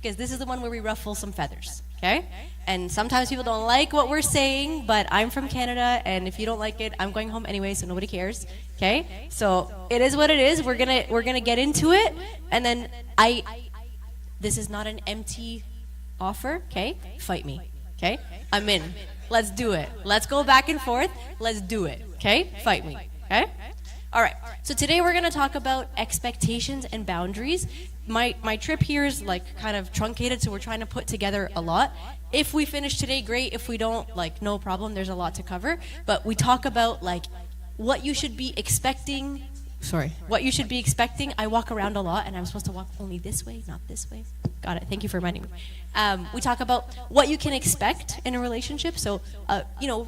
because this is the one where we ruffle some feathers, okay? And sometimes people don't like what we're saying, but I'm from Canada, and if you don't like it, I'm going home anyway, so nobody cares, okay? So it is what it is. We're gonna get into it, and then this is not an empty offer, okay? Fight me, okay? I'm in. Let's do it. Let's go back and forth. Let's do it, okay? Fight me, okay? All right, so today we're going to talk about expectations and boundaries. My trip here is like kind of truncated, so we're trying to put together a lot. If we finish today, great. If we don't, like, no problem. There's a lot to cover. But we talk about like what you should be expecting. What you should be expecting. I walk around a lot, and I'm supposed to walk only this way, not this way. Got it. Thank you for reminding me. We talk about what you can expect in a relationship. So,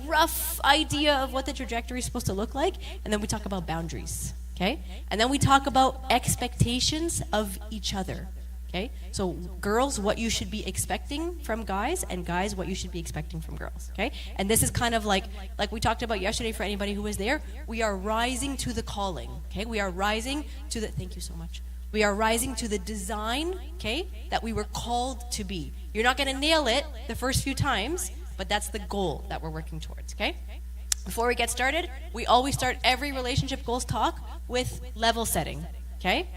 rough idea of what the trajectory is supposed to look like. And then we talk about boundaries. Okay? And then we talk about expectations of each other. Okay? So girls, what you should be expecting from guys, and guys, what you should be expecting from girls. Okay? And this is kind of like we talked about yesterday for anybody who was there. We are rising to the calling. Okay? We are rising to the, thank you so much. We are rising to the design, okay, that we were called to be. You're not going to nail it the first few times, but that's the goal that we're working towards, okay? Before we get started, we always start every relationship goals talk with level setting, okay?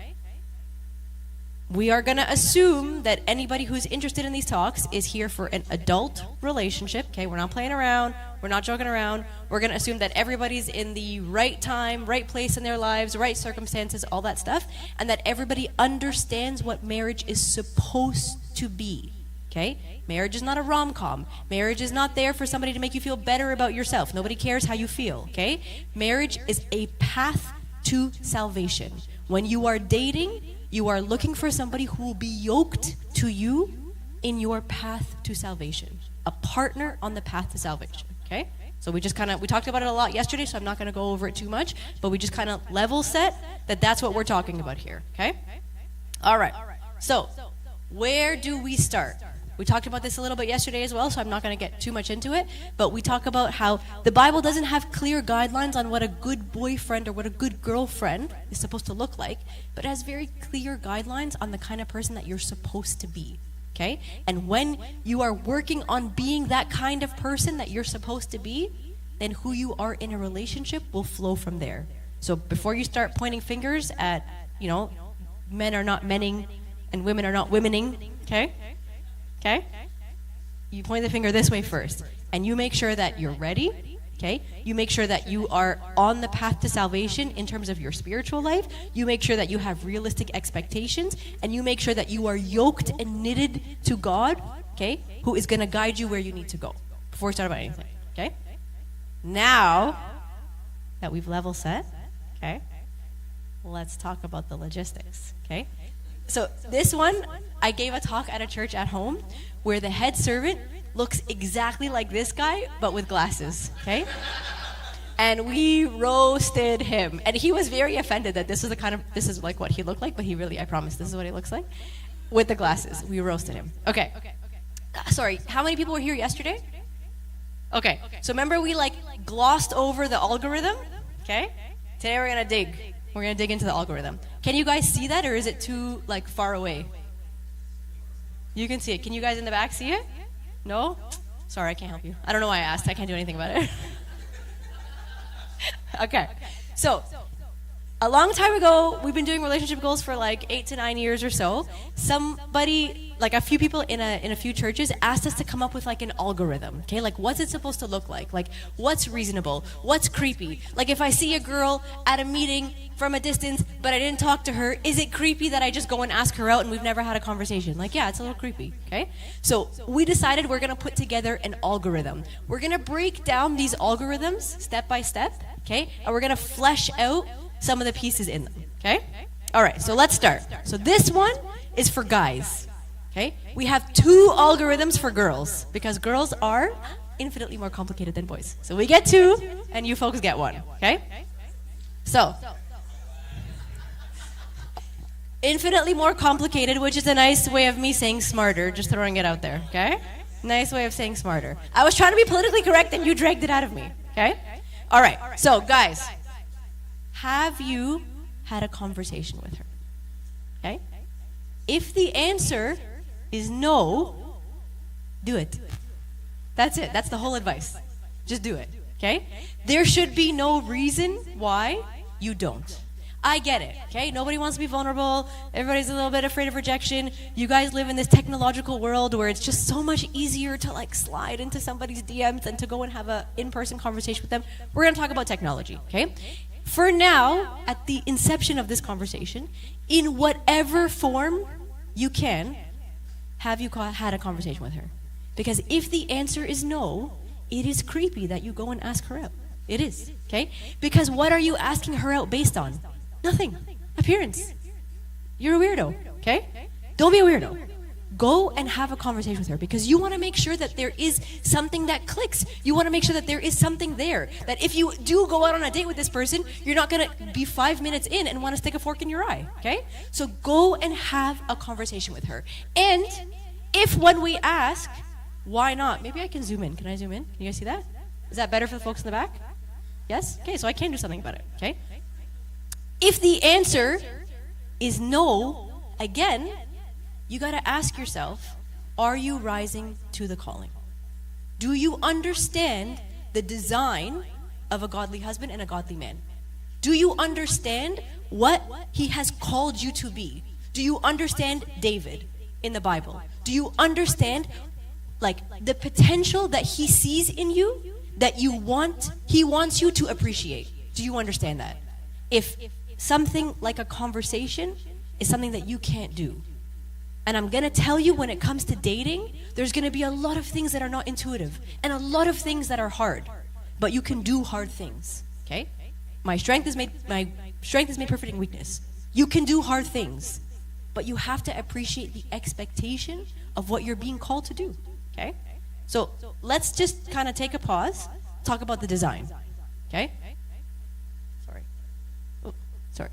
We are going to assume that anybody who's interested in these talks is here for an adult relationship, okay? We're not playing around. We're not joking around. We're going to assume that everybody's in the right time, right place in their lives, right circumstances, all that stuff, and that everybody understands what marriage is supposed to be, okay? Marriage is not a rom-com. Marriage is not there for somebody to make you feel better about yourself. Nobody cares how you feel, okay? Marriage is a path to salvation. When you are dating, you are looking for somebody who will be yoked to you in your path to salvation. A partner on the path to salvation, okay? So we talked about it a lot yesterday, so I'm not going to go over it too much, but we just kind of level set that that's what we're talking about here, okay? All right. So where do we start? We talked about this a little bit yesterday as well, so I'm not going to get too much into it, but we talk about how the Bible doesn't have clear guidelines on what a good boyfriend or what a good girlfriend is supposed to look like, but it has very clear guidelines on the kind of person that you're supposed to be, okay? And when you are working on being that kind of person that you're supposed to be, then who you are in a relationship will flow from there. So before you start pointing fingers at, men are not menning and women are not womening, okay? Okay? You point the finger this way first, and you make sure that you're ready, okay? You make sure that you are on the path to salvation in terms of your spiritual life. You make sure that you have realistic expectations, and you make sure that you are yoked and knitted to God, okay, who is going to guide you where you need to go before we start about anything, okay? Now that we've level set, okay, let's talk about the logistics, okay? So this one, I gave a talk at a church at home where the head servant looks exactly like this guy, but with glasses, okay? And we roasted him. And he was very offended that this is like what he looked like, but I promise, this is what he looks like. With the glasses, we roasted him. Okay. Sorry, how many people were here yesterday? Okay, so remember we glossed over the algorithm, okay? Today we're gonna dig. We're going to dig into the algorithm. Can you guys see that, or is it too, far away? You can see it. Can you guys in the back see it? No? Sorry, I can't help you. I don't know why I asked. I can't do anything about it. Okay. So, a long time ago, we've been doing relationship goals for 8 to 9 years or so. Somebody, a few people in a few churches asked us to come up with an algorithm, okay? What's it supposed to look like? What's reasonable? What's creepy? If I see a girl at a meeting from a distance, but I didn't talk to her, is it creepy that I just go and ask her out and we've never had a conversation? Yeah, it's a little creepy, okay? So we decided we're gonna put together an algorithm. We're gonna break down these algorithms step by step, okay? And we're gonna flesh out some of the pieces in them, okay? All right, so let's start. So this one is for guys, okay? We have 2 algorithms for girls because girls are infinitely more complicated than boys. So we get 2 and you folks get 1, okay? So, infinitely more complicated, which is a nice way of me saying smarter, just throwing it out there, okay? Nice way of saying smarter. I was trying to be politically correct and you dragged it out of me, okay? All right, so guys, have you had a conversation with her? Okay? If the answer is no, do it. That's it. That's the whole advice. Just do it, okay? There should be no reason why you don't. I get it, okay? Nobody wants to be vulnerable. Everybody's a little bit afraid of rejection. You guys live in this technological world where it's just so much easier to like slide into somebody's DMs than to go and have an in-person conversation with them. We're going to talk about technology, okay? For now, at the inception of this conversation, in whatever form you can, have you had a conversation with her? Because if the answer is no, it is creepy that you go and ask her out. It is, okay? Because what are you asking her out based on? Nothing. Appearance. You're a weirdo, okay? Don't be a weirdo. Go and have a conversation with her because you want to make sure that there is something that clicks. You want to make sure that there is something there. That if you do go out on a date with this person, you're not going to be 5 minutes in and want to stick a fork in your eye, okay? So go and have a conversation with her. And if when we ask, why not? Maybe I can zoom in. Can I zoom in? Can you guys see that? Is that better for the folks in the back? Yes? Okay, so I can do something about it, okay? If the answer is no, again, you got to ask yourself, are you rising to the calling? Do you understand the design of a godly husband and a godly man? Do you understand what he has called you to be? Do you understand David in the Bible? Do you understand like the potential that he sees in you that he wants you to appreciate? Do you understand that? If something like a conversation is something that you can't do. And I'm going to tell you when it comes to dating, there's going to be a lot of things that are not intuitive and a lot of things that are hard. But you can do hard things, okay? My strength is made perfect in weakness. You can do hard things, but you have to appreciate the expectation of what you're being called to do, okay? So let's just kind of take a pause, talk about the design, okay? Sorry.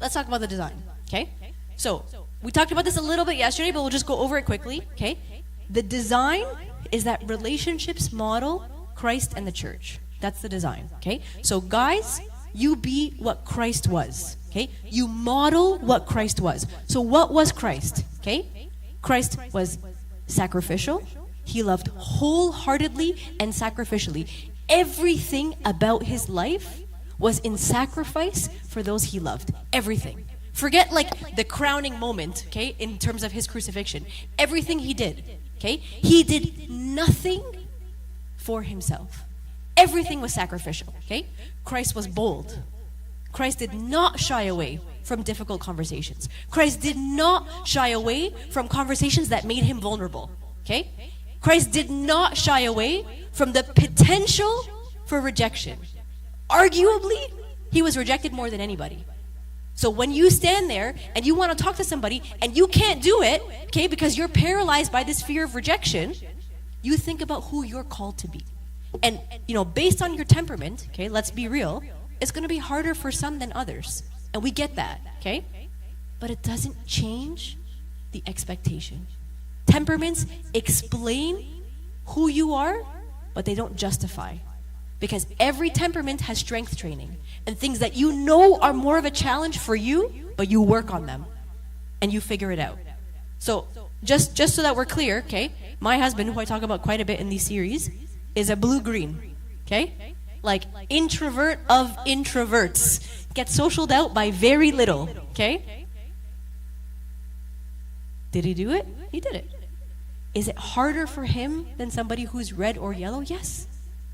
Let's talk about the design, okay? So, we talked about this a little bit yesterday, but we'll just go over it quickly, okay? The design is that relationships model Christ and the church. That's the design, okay? So, guys, you be what Christ was, okay? You model what Christ was. So, what was Christ, okay? Christ was sacrificial. He loved wholeheartedly and sacrificially. Everything about his life was in sacrifice for those he loved. Everything. Forget like the crowning moment, okay, in terms of his crucifixion. Everything he did, okay? He did nothing for himself. Everything was sacrificial, okay? Christ was bold. Christ did not shy away from difficult conversations. Christ did not shy away from conversations that made him vulnerable, okay? Christ did not shy away from the potential for rejection. Arguably, he was rejected more than anybody. So when you stand there and you want to talk to somebody and you can't do it, okay, because you're paralyzed by this fear of rejection, you think about who you're called to be. And, you know, based on your temperament, okay, let's be real, it's going to be harder for some than others. And we get that, okay? But it doesn't change the expectation. Temperaments explain who you are, but they don't justify. Because every temperament has strength training and things that you know are more of a challenge for you, but you work on them and you figure it out. So just so that we're clear, okay, my husband, who I talk about quite a bit in these series, is a blue-green, okay? Like introvert of introverts. Gets socialed out by very little, okay? Did he do it? He did it. Is it harder for him than somebody who's red or yellow? Yes,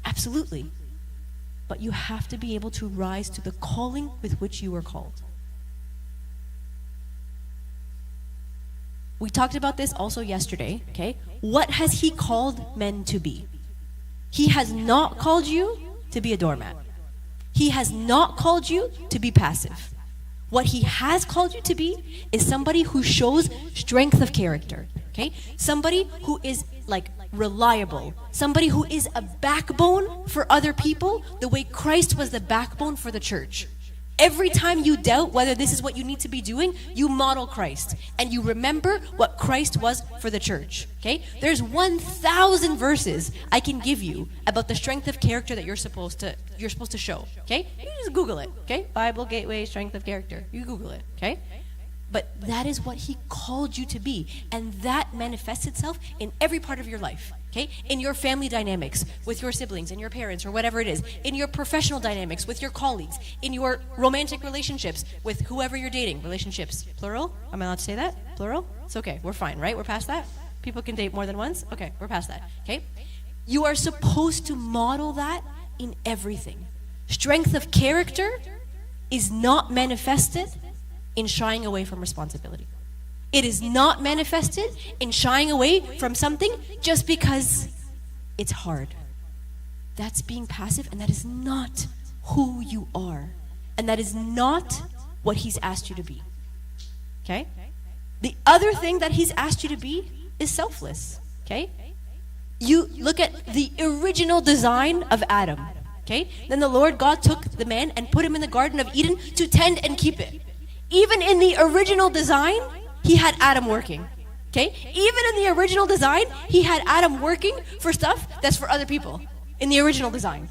absolutely. But you have to be able to rise to the calling with which you were called. We talked about this also yesterday, okay? What has he called men to be? He has not called you to be a doormat. He has not called you to be passive. What he has called you to be is somebody who shows strength of character, okay? Somebody who is like reliable, somebody who is a backbone for other people the way Christ was the backbone for the church. Every time you doubt whether this is what you need to be doing, you model Christ and you remember what Christ was for the church, okay? There's 1,000 verses I can give you about the strength of character that you're supposed to show, okay? You just Google it, okay? Bible Gateway Strength of Character. You Google it, okay? But that is what he called you to be. And that manifests itself in every part of your life. Okay? In your family dynamics with your siblings and your parents or whatever it is. In your professional dynamics with your colleagues. In your romantic relationships with whoever you're dating. Relationships. Plural? Am I allowed to say that? Plural? It's okay. We're fine, right? We're past that? People can date more than once? Okay, we're past that. Okay? You are supposed to model that in everything. Strength of character is not manifested in shying away from responsibility. It is not manifested in shying away from something just because it's hard. That's being passive, and that is not who you are. And that is not what he's asked you to be. Okay? The other thing that he's asked you to be is selfless. Okay? You look at the original design of Adam. Okay? Then the Lord God took the man and put him in the Garden of Eden to tend and keep it. Even in the original design, he had Adam working. Okay? Even in the original design, he had Adam working for stuff that's for other people. In the original design.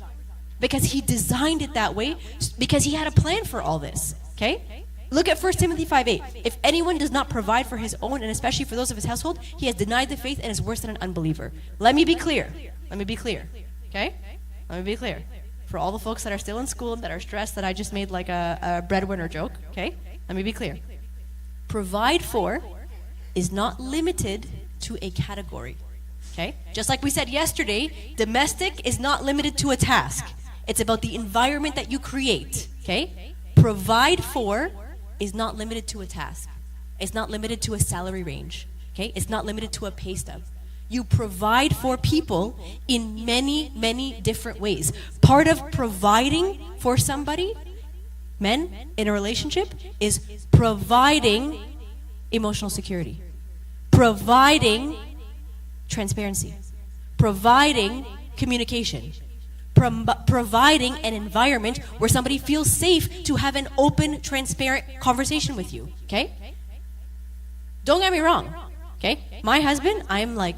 Because he designed it that way, because he had a plan for all this. Okay? Look at 1 Timothy 5:8. If anyone does not provide for his own, and especially for those of his household, he has denied the faith and is worse than an unbeliever. Let me be clear. Let me be clear. Okay? Let me be clear. For all the folks that are still in school and that are stressed that I just made like a breadwinner joke. Okay? Let me be clear. Provide for is not limited to a category. Okay? Just like we said yesterday, domestic is not limited to a task. It's about the environment that you create. Okay? Provide for is not limited to a task. It's not limited to a salary range. Okay? It's not limited to a pay stub. You provide for people in many, many different ways. Part of providing for somebody, men, in a relationship, is providing emotional security, providing transparency, providing communication, providing an environment where somebody feels safe to have an open, transparent conversation with you. Okay? Don't get me wrong. Okay? My husband, I'm like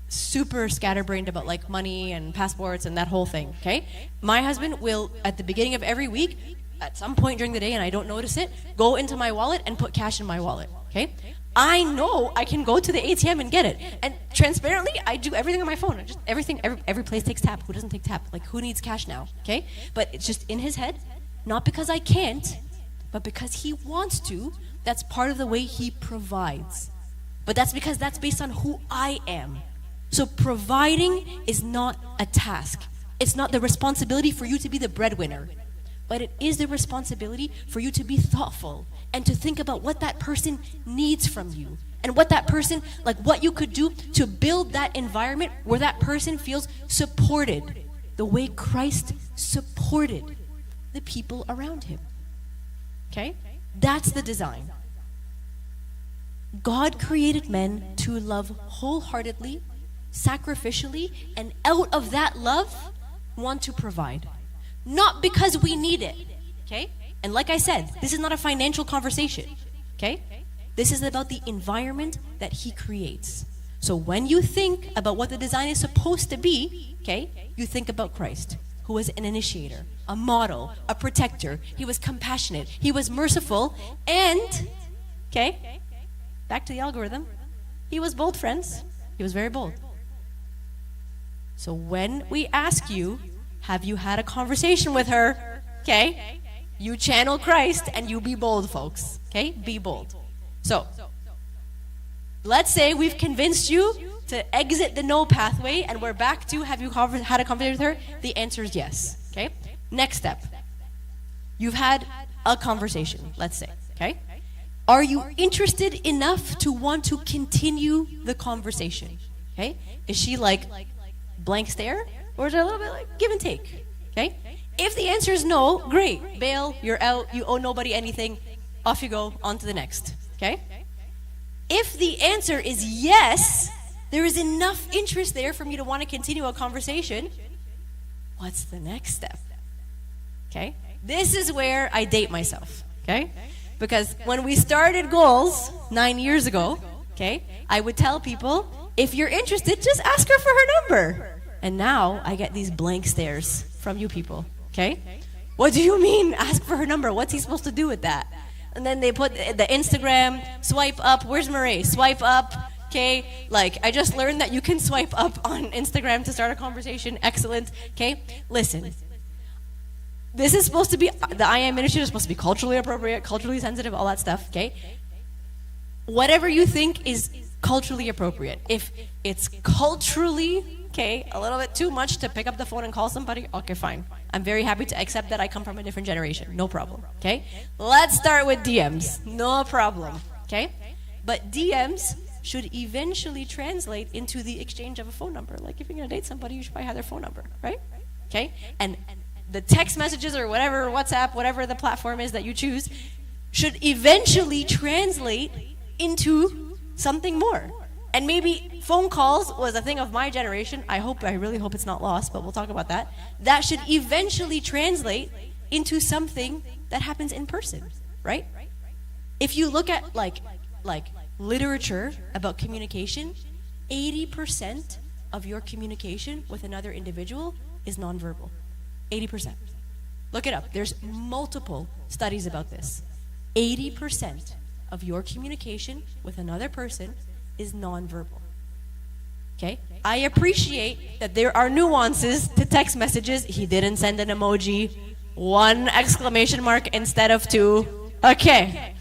super scatterbrained about like money and passports and that whole thing. Okay? My husband will, at the beginning of every week, at some point during the day, and I don't notice it, go into my wallet and put cash in my wallet. Okay? I know I can go to the ATM and get it. And transparently, I do everything on my phone. Just everything, every place takes tap. Who doesn't take tap? Like, who needs cash now? Okay? But it's just in his head, not because I can't, but because he wants to. That's part of the way he provides. But that's because that's based on who I am. So providing is not a task. It's not the responsibility for you to be the breadwinner. But it is the responsibility for you to be thoughtful and to think about what that person needs from you and what that person, like what you could do to build that environment where that person feels supported the way Christ supported the people around him. Okay? That's the design. God created men to love wholeheartedly, sacrificially, and out of that love, want to provide. Not because we need it, okay? And like I said, this is not a financial conversation, okay? This is about the environment that he creates. So when you think about what the design is supposed to be, okay, you think about Christ, who was an initiator, a model, a protector. He was compassionate. He was merciful. And, okay, back to the algorithm. He was bold, friends. He was very bold. So when we ask you, have you had a conversation with her? Okay? You channel Christ and you be bold, folks. Okay? Be bold. So, let's say we've convinced you to exit the no pathway and we're back to have you had a conversation with her? The answer is yes. Okay? Next step. You've had a conversation, let's say. Okay? Are you interested enough to want to continue the conversation? Okay? Is she like blank stare? Or is it a little bit like give and take? Okay? If the answer is no, great. Bail, you're out, you owe nobody anything. Off you go, on to the next. Okay? If the answer is yes, there is enough interest there for me to want to continue a conversation. What's the next step? Okay? This is where I date myself. Okay? Because when we started Goals 9 years ago, okay, I would tell people, if you're interested, just ask her for her number. And now I get these blank stares from you people, okay? What do you mean, ask for her number? What's he supposed to do with that? And then they put the Instagram, swipe up. Where's Murray? Swipe up. Okay, like I just learned that you can swipe up on Instagram to start a conversation. Excellent. Okay, listen. This is supposed to be, the I Am ministry is supposed to be culturally appropriate, culturally sensitive, all that stuff, okay? Whatever you think is culturally appropriate. If it's culturally, okay, a little bit too much to pick up the phone and call somebody, okay, fine. I'm very happy to accept that I come from a different generation. No problem, okay? Let's start with DMs. No problem, okay? But DMs should eventually translate into the exchange of a phone number. Like if you're gonna date somebody, you should probably have their phone number, right? Okay? And the text messages or whatever, WhatsApp, whatever the platform is that you choose, should eventually translate into something more. And maybe phone calls was a thing of my generation. I really hope it's not lost, but we'll talk about that. That should eventually translate into something that happens in person, right? If you look at like literature about communication, 80% of your communication with another individual is nonverbal. 80%. Look it up. There's multiple studies about this. 80% of your communication with another person is nonverbal. Okay? I appreciate that there are nuances to text messages. He didn't send an emoji, 1 exclamation mark instead of 2. Okay.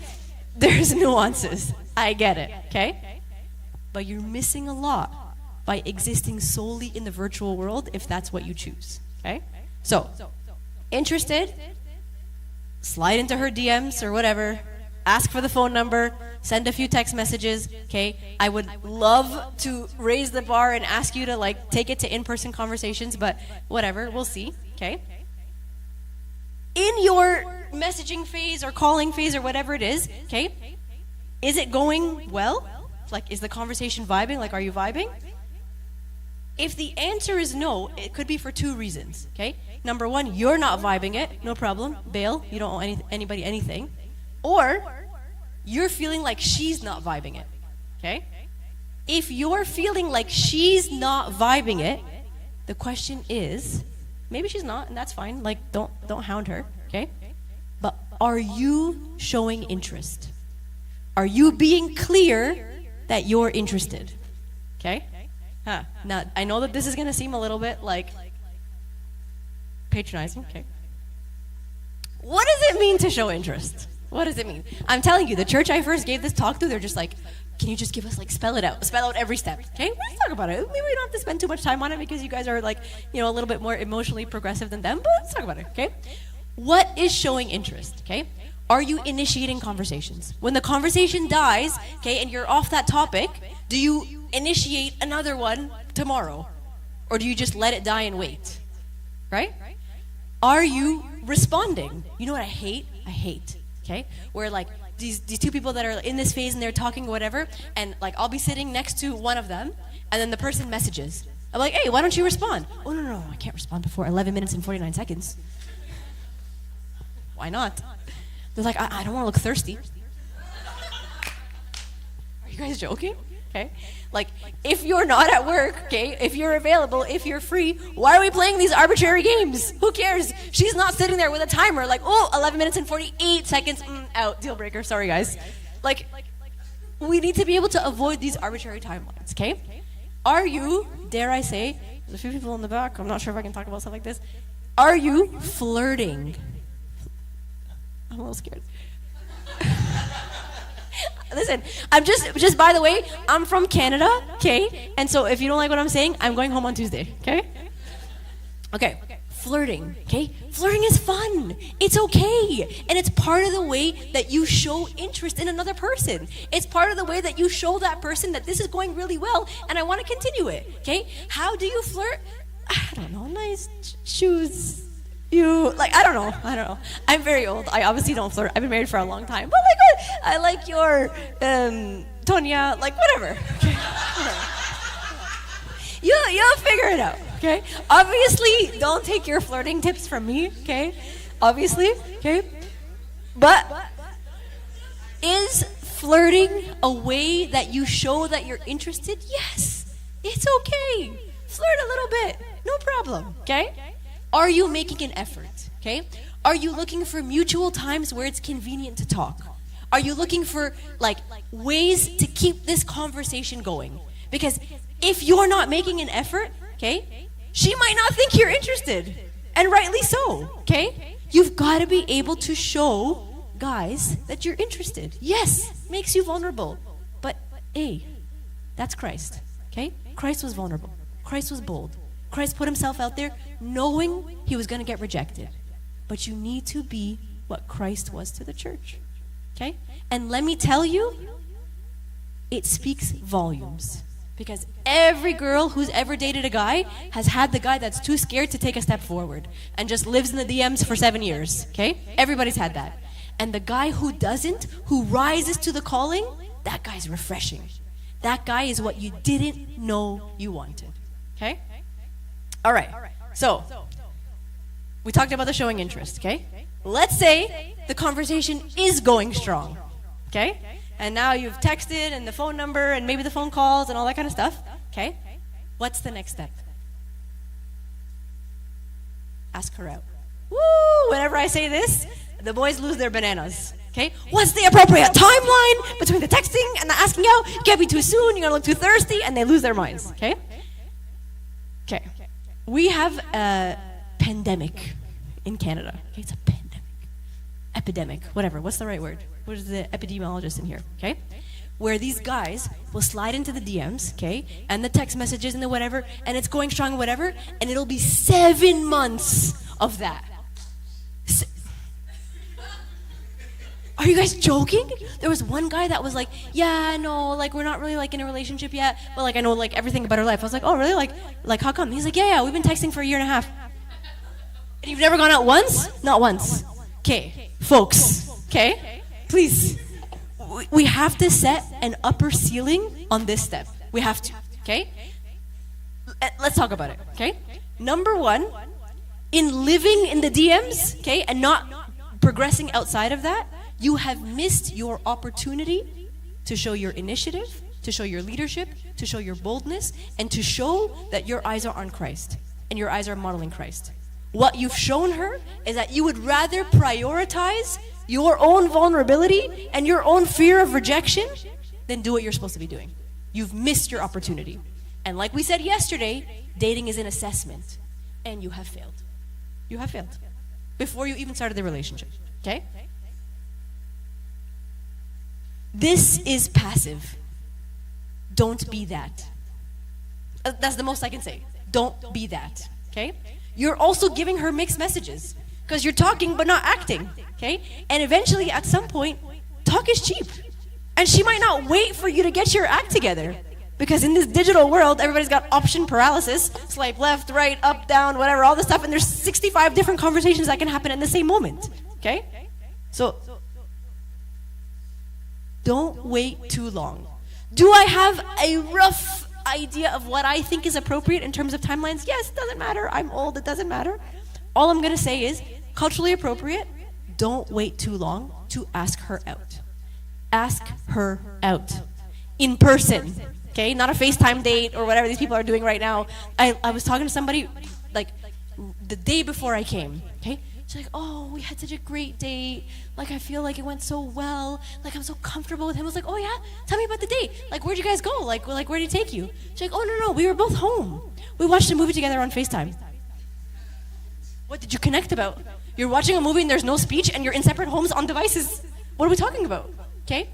There's nuances. I get it. Okay? But you're missing a lot by existing solely in the virtual world if that's what you choose. Okay? So, interested? Slide into her DMs or whatever. Ask for the phone number. Send a few text messages. Okay? I would love to raise the bar and ask you to like take it to in-person conversations, but whatever, we'll see. Okay? In your messaging phase or calling phase or whatever it is, okay? Is it going well? Like, is the conversation vibing? Like, are you vibing? If the answer is no, it could be for 2 reasons, okay? Number 1, you're not vibing it, no problem, bail, you don't owe anybody anything. Or, you're feeling like she's not vibing it, okay? If you're feeling like she's not vibing it, the question is, maybe she's not, and that's fine, like, don't hound her, okay? But are you showing interest? Are you being clear that you're interested, okay? Now, I know that this is going to seem a little bit like patronizing, okay? What does it mean to show interest? What does it mean? I'm telling you, the church I first gave this talk to, they're just like, can you just give us, like, spell out every step, okay? Let's talk about it. Maybe we don't have to spend too much time on it because you guys are, like, you know, a little bit more emotionally progressive than them, but let's talk about it, okay? What is showing interest, okay? Are you initiating conversations? When the conversation dies, okay, and you're off that topic, do you initiate another one tomorrow? Or do you just let it die and wait? Right? Are you responding? You know what I hate? I hate, okay? Where like these 2 people that are in this phase and they're talking whatever, and like I'll be sitting next to one of them, and then the person messages. I'm like, hey, why don't you respond? Oh, no, I can't respond before 11 minutes and 49 seconds. Why not? They're like, I don't want to look thirsty. Are you guys joking? Okay. Like, if you're not at work, okay, if you're available, if you're free, why are we playing these arbitrary games? Who cares? She's not sitting there with a timer like, oh, 11 minutes and 48 seconds, out, deal breaker, sorry guys. Like, we need to be able to avoid these arbitrary timelines, okay? Are you, dare I say, there's a few people in the back, I'm not sure if I can talk about stuff like this. Are you flirting? I'm a little scared. Listen, I'm just by the way, I'm from Canada, okay? And so if you don't like what I'm saying, I'm going home on Tuesday, okay? Okay, flirting, okay? Flirting is fun. It's okay. And it's part of the way that you show interest in another person. It's part of the way that you show that person that this is going really well and I want to continue it, okay? How do you flirt? I don't know, nice shoes. I don't know. I'm very old. I obviously don't flirt. I've been married for a long time. But like, I like your, Tonya, like, whatever. Okay? You'll figure it out, okay? Obviously, don't take your flirting tips from me, okay? Obviously, okay? But is flirting a way that you show that you're interested? Yes. It's okay. Flirt a little bit. No problem, okay? Are you making an effort, okay? Are you looking for mutual times where it's convenient to talk? Are you looking for like ways to keep this conversation going? Because if you're not making an effort, okay, she might not think you're interested. And rightly so, okay? You've got to be able to show guys that you're interested. Yes, makes you vulnerable. But hey, that's Christ, okay? Christ was vulnerable. Christ was bold. Christ put himself out there knowing he was going to get rejected. But you need to be what Christ was to the church, okay? And let me tell you, it speaks volumes. Because every girl who's ever dated a guy has had the guy that's too scared to take a step forward and just lives in the DMs for 7 years, okay? Everybody's had that. And the guy who doesn't, who rises to the calling, that guy's refreshing. That guy is what you didn't know you wanted, okay? All right, so we talked about the showing interest, okay? Let's say the conversation is going strong, okay? And now you've texted and the phone number and maybe the phone calls and all that kind of stuff. Okay? What's the next step? Ask her out. Woo! Whenever I say this, the boys lose their bananas. Okay? What's the appropriate timeline between the texting and the asking out? You can't be too soon, you're gonna look too thirsty, and they lose their minds. Okay? Okay. We have a pandemic in Canada. Okay, it's a pandemic. Epidemic, whatever. What's the right word? What is the epidemiologist in here? Okay? Where these guys will slide into the DMs, okay, and the text messages and the whatever, and it's going strong, whatever, and it'll be 7 months of that. Are you guys joking? There was one guy that was like, yeah, no, like we're not really like in a relationship yet, but like I know like everything about her life. I was like, oh really? Like how come? He's like, yeah, we've been texting for 1.5 years. And you've never gone out once? Not once. Okay, folks, okay? Please, we have to set an upper ceiling on this step. We have to, okay? Let's talk about it, okay? Number one, in living in the DMs, okay, and not progressing outside of that, you have missed your opportunity to show your initiative, to show your leadership, to show your boldness, and to show that your eyes are on Christ and your eyes are modeling Christ. What you've shown her is that you would rather prioritize your own vulnerability and your own fear of rejection than do what you're supposed to be doing. You've missed your opportunity. And like we said yesterday, dating is an assessment. And you have failed. You have failed. Before you even started the relationship. Okay? This is passive. Don't be that. That's the most I can say. Don't be that. Okay? You're also giving her mixed messages because you're talking but not acting, okay? And eventually, at some point, talk is cheap. And she might not wait for you to get your act together because in this digital world, everybody's got option paralysis, swipe left, right, up, down, whatever, all this stuff, and there's 65 different conversations that can happen in the same moment, okay? So, don't wait too long. Do I have a rough idea of what I think is appropriate in terms of timelines? Yes, it doesn't matter. I'm old, it doesn't matter. All I'm gonna say is, culturally appropriate, don't wait too long to ask her out. Ask her out. In person, okay? Not a FaceTime date or whatever these people are doing right now. I was talking to somebody, like, the day before I came, okay? She's like, oh, we had such a great date. Like, I feel like it went so well. Like, I'm so comfortable with him. I was like, oh, yeah? Tell me about the date. Like, where'd you guys go? Like where did he take you? She's like, oh, no, we were both home. We watched a movie together on FaceTime. What did you connect about? You're watching a movie and there's no speech and you're in separate homes on devices. What are we talking about? Okay?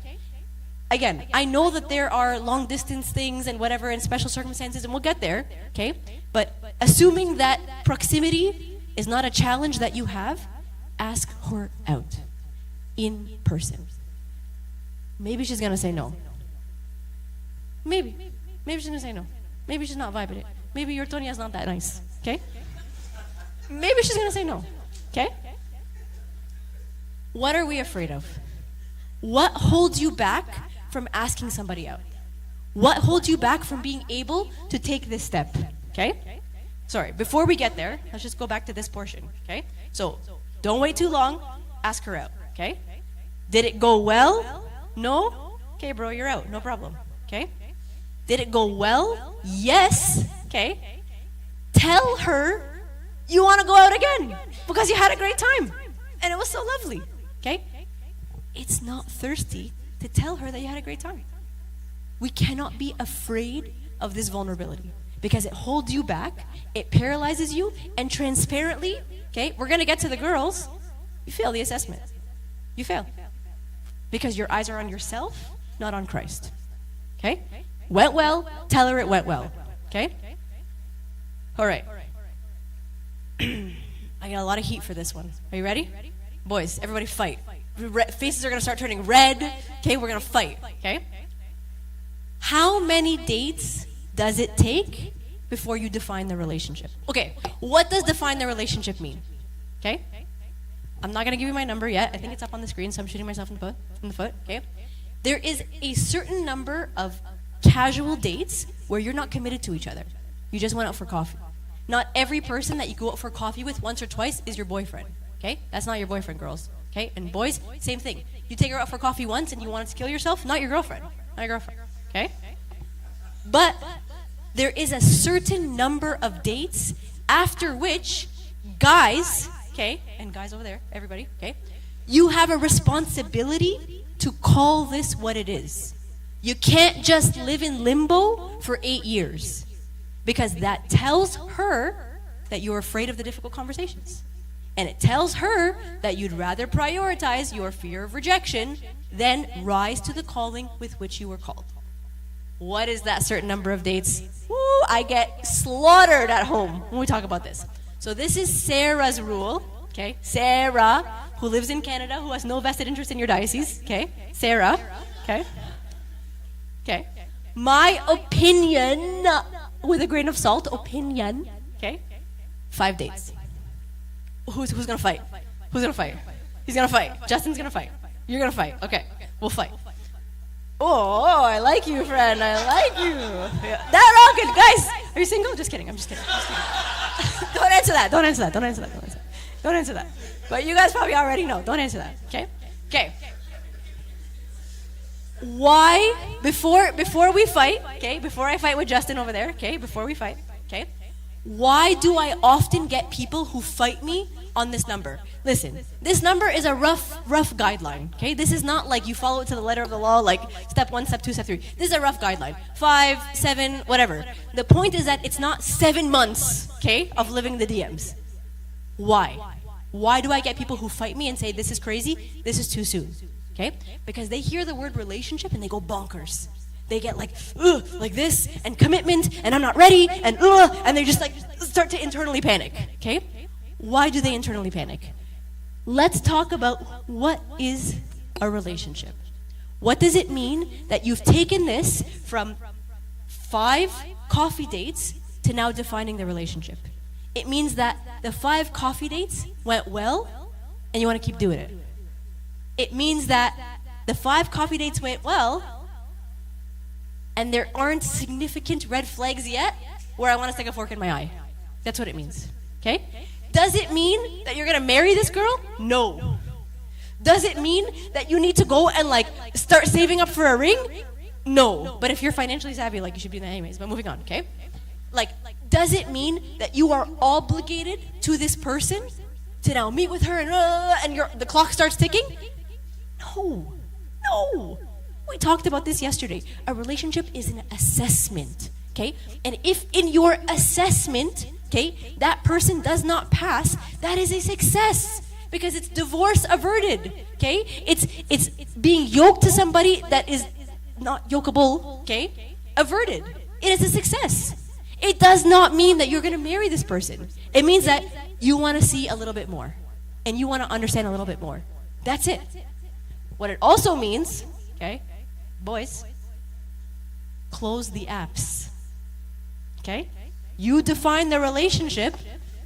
Again, I know that there are long distance things and whatever and special circumstances, and we'll get there, okay? But assuming that proximity is not a challenge that you have, ask her out in person. Maybe she's gonna say no. Maybe she's gonna say no. Maybe she's not vibing it. Maybe your Tonia's not that nice, okay? Maybe she's gonna say no, okay? What are we afraid of? What holds you back from asking somebody out? What holds you back from being able to take this step, okay? Sorry, before we get there, let's just go back to this portion, okay? So, don't wait too long, ask her out, okay? Did it go well? No? Okay, bro, you're out, no problem, okay? Did it go well? Yes, okay? Tell her you want to go out again because you had a great time and it was so lovely, okay? it's not thirsty to tell her that you had a great time. We cannot be afraid of this vulnerability because it holds you back, it paralyzes you, and transparently, okay, we're gonna get to the girls, you fail the assessment. You fail. Because your eyes are on yourself, not on Christ. Okay? Went well, tell her it went well. Okay? All right. I got a lot of heat for this one. Are you ready? Boys, everybody fight. Faces are going to start turning red. Okay, we're going to fight. Okay? How many dates does it take before you define the relationship? Okay, what does define the relationship mean? Okay? I'm not going to give you my number yet. I think it's up on the screen, so I'm shooting myself in the foot. Okay? There is a certain number of casual dates where you're not committed to each other. You just went out for coffee. Not every person that you go out for coffee with once or twice is your boyfriend. Okay? That's not your boyfriend, girls. Okay? And boys, same thing. You take her out for coffee once and you wanted to kill yourself, not your girlfriend. Not your girlfriend. Okay? But there is a certain number of dates after which guys, okay, and guys over there, everybody, okay, you have a responsibility to call this what it is. You can't just live in limbo for 8 years because that tells her that you're afraid of the difficult conversations. And it tells her that you'd rather prioritize your fear of rejection than rise to the calling with which you were called. What is that certain number of dates? Woo, I get slaughtered at home when we talk about this. So this is Sarah's rule, okay? Sarah, who lives in Canada, who has no vested interest in your diocese, okay? Sarah, okay? Okay. My opinion, with a grain of salt, opinion, okay? 5 dates. Who's gonna fight? Who's gonna fight? He's gonna fight. Justin's gonna fight. You're gonna fight. Okay, we'll fight. Oh, I like you, friend. I like you. Yeah. That rocket, guys. Are you single? Just kidding. I'm just kidding. Don't answer that. Don't answer that. Don't answer that. Don't answer that. Don't answer that. But you guys probably already know. Don't answer that. Okay? Okay. Why, before we fight, okay, before I fight with Justin over there, okay, before we fight, okay, why do I often get people who fight me on this number? Listen, this number is a rough guideline, okay? This is not like you follow it to the letter of the law, like step 1, step 2, step 3. This is a rough guideline. 5, 7, whatever. The point is that it's not 7 months, okay, of living the DMs. Why? Why do I get people who fight me and say, this is crazy, this is too soon? Okay? Because they hear the word relationship and they go bonkers. They get like, ugh, like this, and commitment, and I'm not ready, and they just like start to internally panic. Okay? Why do they internally panic? Let's talk about what is a relationship. What does it mean that you've taken this from 5 coffee dates to now defining the relationship? It means that the 5 coffee dates went well, and you want to keep doing it. It means that the 5 coffee dates went well, and there aren't significant red flags yet where I want to stick a fork in my eye. That's what it means. Okay? Does it mean that you're going to marry this girl? No. Does it mean that you need to go and like start saving up for a ring? No. But if you're financially savvy, like you should be in that anyways. But moving on, okay? Like, does it mean that you are obligated to this person to now meet with her and the clock starts ticking? No. No. We talked about this yesterday. A relationship is an assessment, okay? And if in your assessment, okay, that person does not pass, that is a success because it's divorce averted, okay? It's being yoked to somebody that is not yokeable, okay? Averted. It is a success. It does not mean that you're going to marry this person. It means that you want to see a little bit more and you want to understand a little bit more. That's it. What it also means, okay, boys, close the apps. Okay? You define the relationship.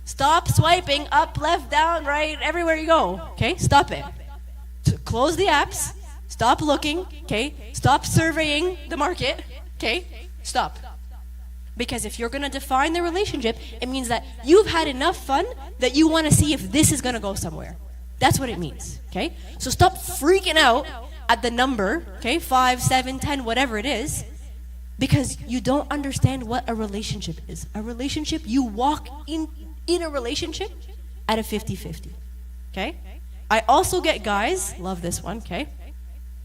Stop swiping up, left, down, right, everywhere you go. Okay? Stop it. Close the apps. Stop looking. Okay? Stop surveying the market. Okay? Stop. Because if you're going to define the relationship, it means that you've had enough fun that you want to see if this is going to go somewhere. That's what it means, okay? So stop freaking out at the number, okay, 5, 7, 10, whatever it is, because you don't understand what a relationship is. A relationship, you walk in a relationship at a 50-50, okay? I also get guys, love this one, okay?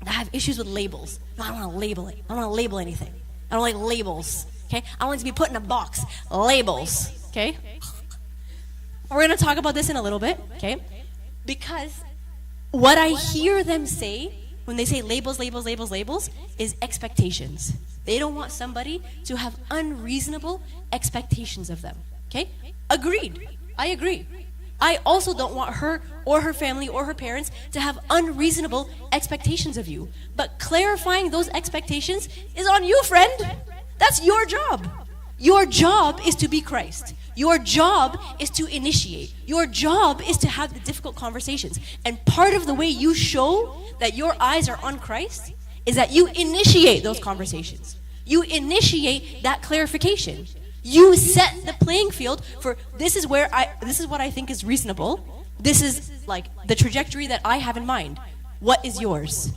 I have issues with labels. No, I don't want to label it. I don't want to label anything. I don't like labels. Okay? I don't like to be put in a box. Labels. Okay? We're going to talk about this in a little bit. Okay? Because what I hear them say when they say labels, labels, labels, labels is expectations. They don't want somebody to have unreasonable expectations of them. Okay? Agreed. I agree. I also don't want her or her family or her parents to have unreasonable expectations of you. But clarifying those expectations is on you, friend. That's your job. Your job is to be Christ. Your job is to initiate. Your job is to have the difficult conversations. And part of the way you show that your eyes are on Christ is that you initiate those conversations. You initiate that clarification. You set the playing field for this is what I think is reasonable. This is like the trajectory that I have in mind. What is yours?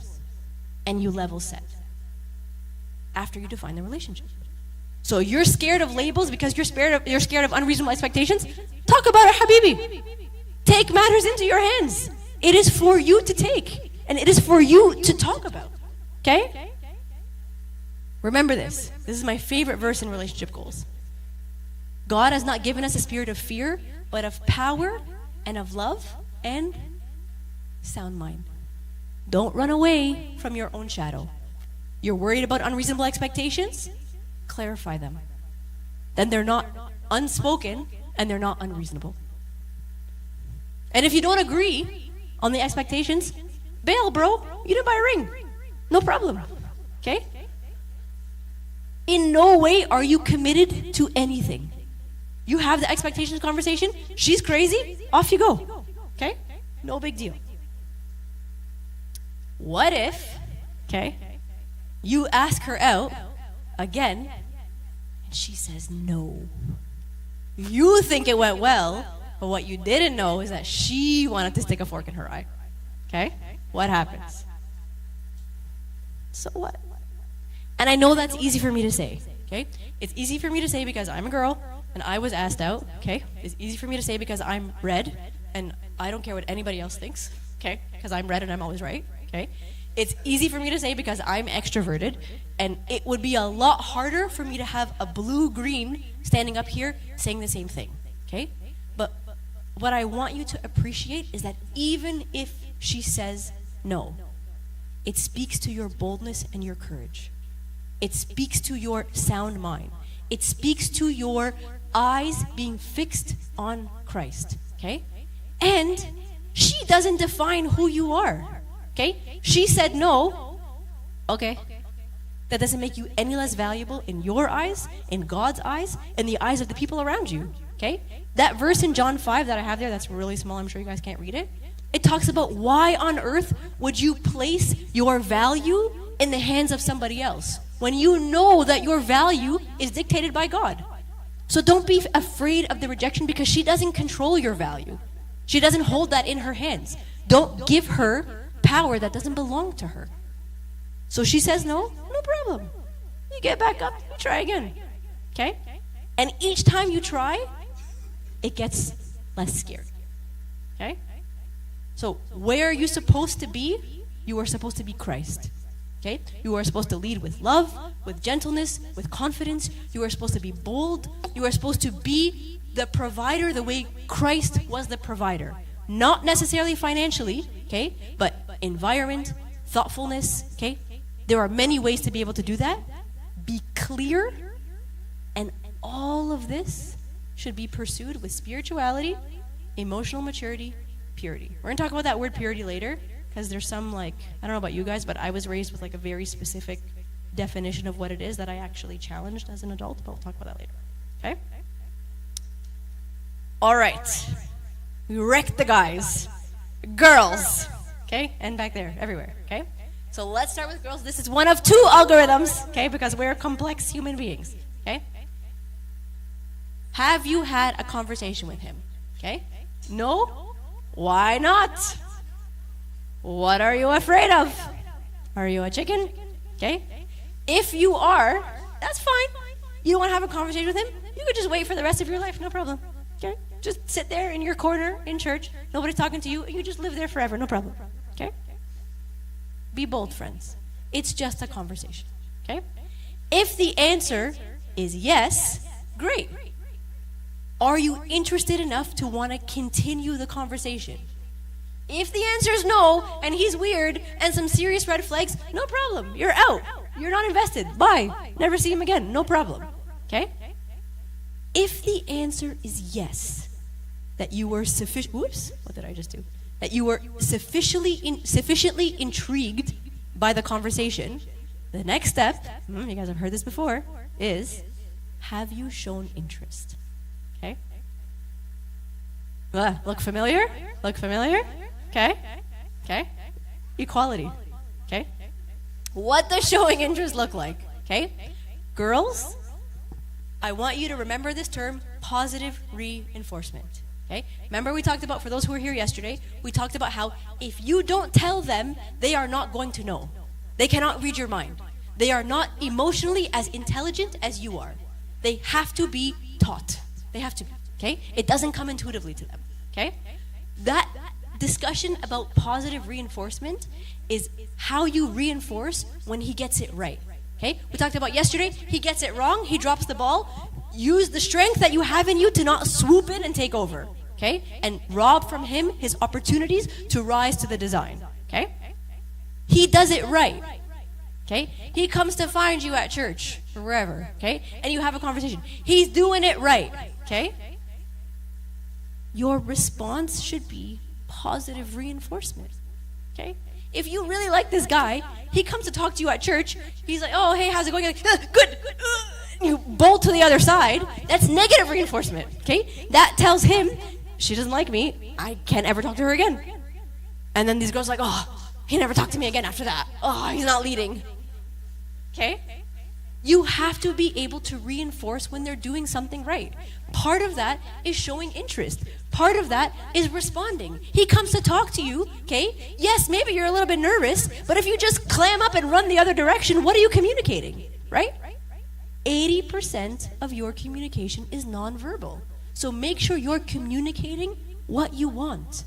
And you level set after you define the relationship. So you're scared of labels because you're scared of unreasonable expectations? Talk about it, Habibi. Take matters into your hands. It is for you to take. And it is for you to talk about. Okay? Remember this. This is my favorite verse in relationship goals. God has not given us a spirit of fear, but of power and of love and sound mind. Don't run away from your own shadow. You're worried about unreasonable expectations? Clarify them. Then they're not unspoken and they're not unreasonable. And if you don't agree on the expectations, bail, bro. You didn't buy a ring. No problem. Okay? In no way are you committed to anything. You have the expectations conversation. She's crazy. Off you go. Okay? No big deal. What if, okay, you ask her out again and she says no? You think it went well, but what you didn't know is that she wanted to stick a fork in her eye. Okay? What happens? So what? And I know that's easy for me to say. Okay? It's easy for me to say because I'm a girl and I was asked out. Okay? It's easy for me to say because I'm red and I don't care what anybody else thinks. Okay? Because I'm red and I'm always right. Okay? It's easy for me to say because I'm extroverted, and it would be a lot harder for me to have a blue-green standing up here saying the same thing. Okay? But what I want you to appreciate is that even if she says no, it speaks to your boldness and your courage. It speaks to your sound mind. It speaks to your eyes being fixed on Christ. Okay? And she doesn't define who you are. Okay? She said no. Okay. That doesn't make you any less valuable in your eyes, in God's eyes, in the eyes of the people around you. Okay? That verse in John 5 that I have there, that's really small, I'm sure you guys can't read it. It talks about why on earth would you place your value in the hands of somebody else when you know that your value is dictated by God. So don't be afraid of the rejection because she doesn't control your value. She doesn't hold that in her hands. Don't give her power that doesn't belong to her. So she says no problem. You get back up, you try again. Okay? And each time you try, it gets less scary. Okay? So where are you supposed to be? You are supposed to be Christ. Okay? You are supposed to lead with love, with gentleness, with confidence. You are supposed to be bold. You are supposed to be the provider the way Christ was the provider. Not necessarily financially, okay? But environment, thoughtfulness, okay? There are many ways to be able to do that. Be clear, and all of this should be pursued with spirituality, emotional maturity, purity. We're going to talk about that word purity later, because there's some, I don't know about you guys, but I was raised with a very specific definition of what it is that I actually challenged as an adult, but we'll talk about that later. Okay? All right. We wrecked the guys. Girls. Okay? And back there, everywhere. Okay? So let's start with girls. This is one of two algorithms, okay? Because we're complex human beings. Okay? Have you had a conversation with him? Okay? No? Why not? What are you afraid of? Are you a chicken? Okay? If you are, that's fine. You don't want to have a conversation with him? You could just wait for the rest of your life, no problem. Okay? Just sit there in your corner in church. Nobody's talking to you. You just live there forever, no problem. Okay? Be bold, friends. It's just a conversation, okay? If the answer is yes, great. Are you interested enough to want to continue the conversation? If the answer is no, and he's weird, and some serious red flags, no problem. You're out. You're not invested. Bye. Never see him again. No problem. Okay? If the answer is yes, that you were what did I just do? That you were sufficiently intrigued by the conversation, the next step, you guys have heard this before, is have you shown interest? Okay? Look familiar? Look familiar? Okay? Okay? Equality. Okay? What does showing interest look like? Okay? Girls, I want you to remember this term, positive reinforcement. Okay? Remember we talked about, for those who were here yesterday, we talked about how if you don't tell them, they are not going to know. They cannot read your mind. They are not emotionally as intelligent as you are. They have to be taught. They have to be. Okay? It doesn't come intuitively to them. Okay? That discussion about positive reinforcement is how you reinforce when he gets it right. Okay? We talked about yesterday, he gets it wrong, he drops the ball. Use the strength that you have in you to not swoop in and take over. Okay? And rob from him his opportunities to rise to the design. Okay? He does it right. Okay? He comes to find you at church or wherever. Okay? And you have a conversation. He's doing it right. Okay? Your response should be positive reinforcement. Okay? If you really like this guy, he comes to talk to you at church. He's like, oh, hey, how's it going? Like, good. You bolt to the other side. That's negative reinforcement. Okay? That tells him, she doesn't like me. I can't ever talk to her again. And then these girls are like, oh, he never talked to me again after that. Oh, he's not leading. Okay? You have to be able to reinforce when they're doing something right. Part of that is showing interest. Part of that is responding. He comes to talk to you, okay? Yes, maybe you're a little bit nervous, but if you just clam up and run the other direction, what are you communicating, right? 80% of your communication is nonverbal. So make sure you're communicating what you want,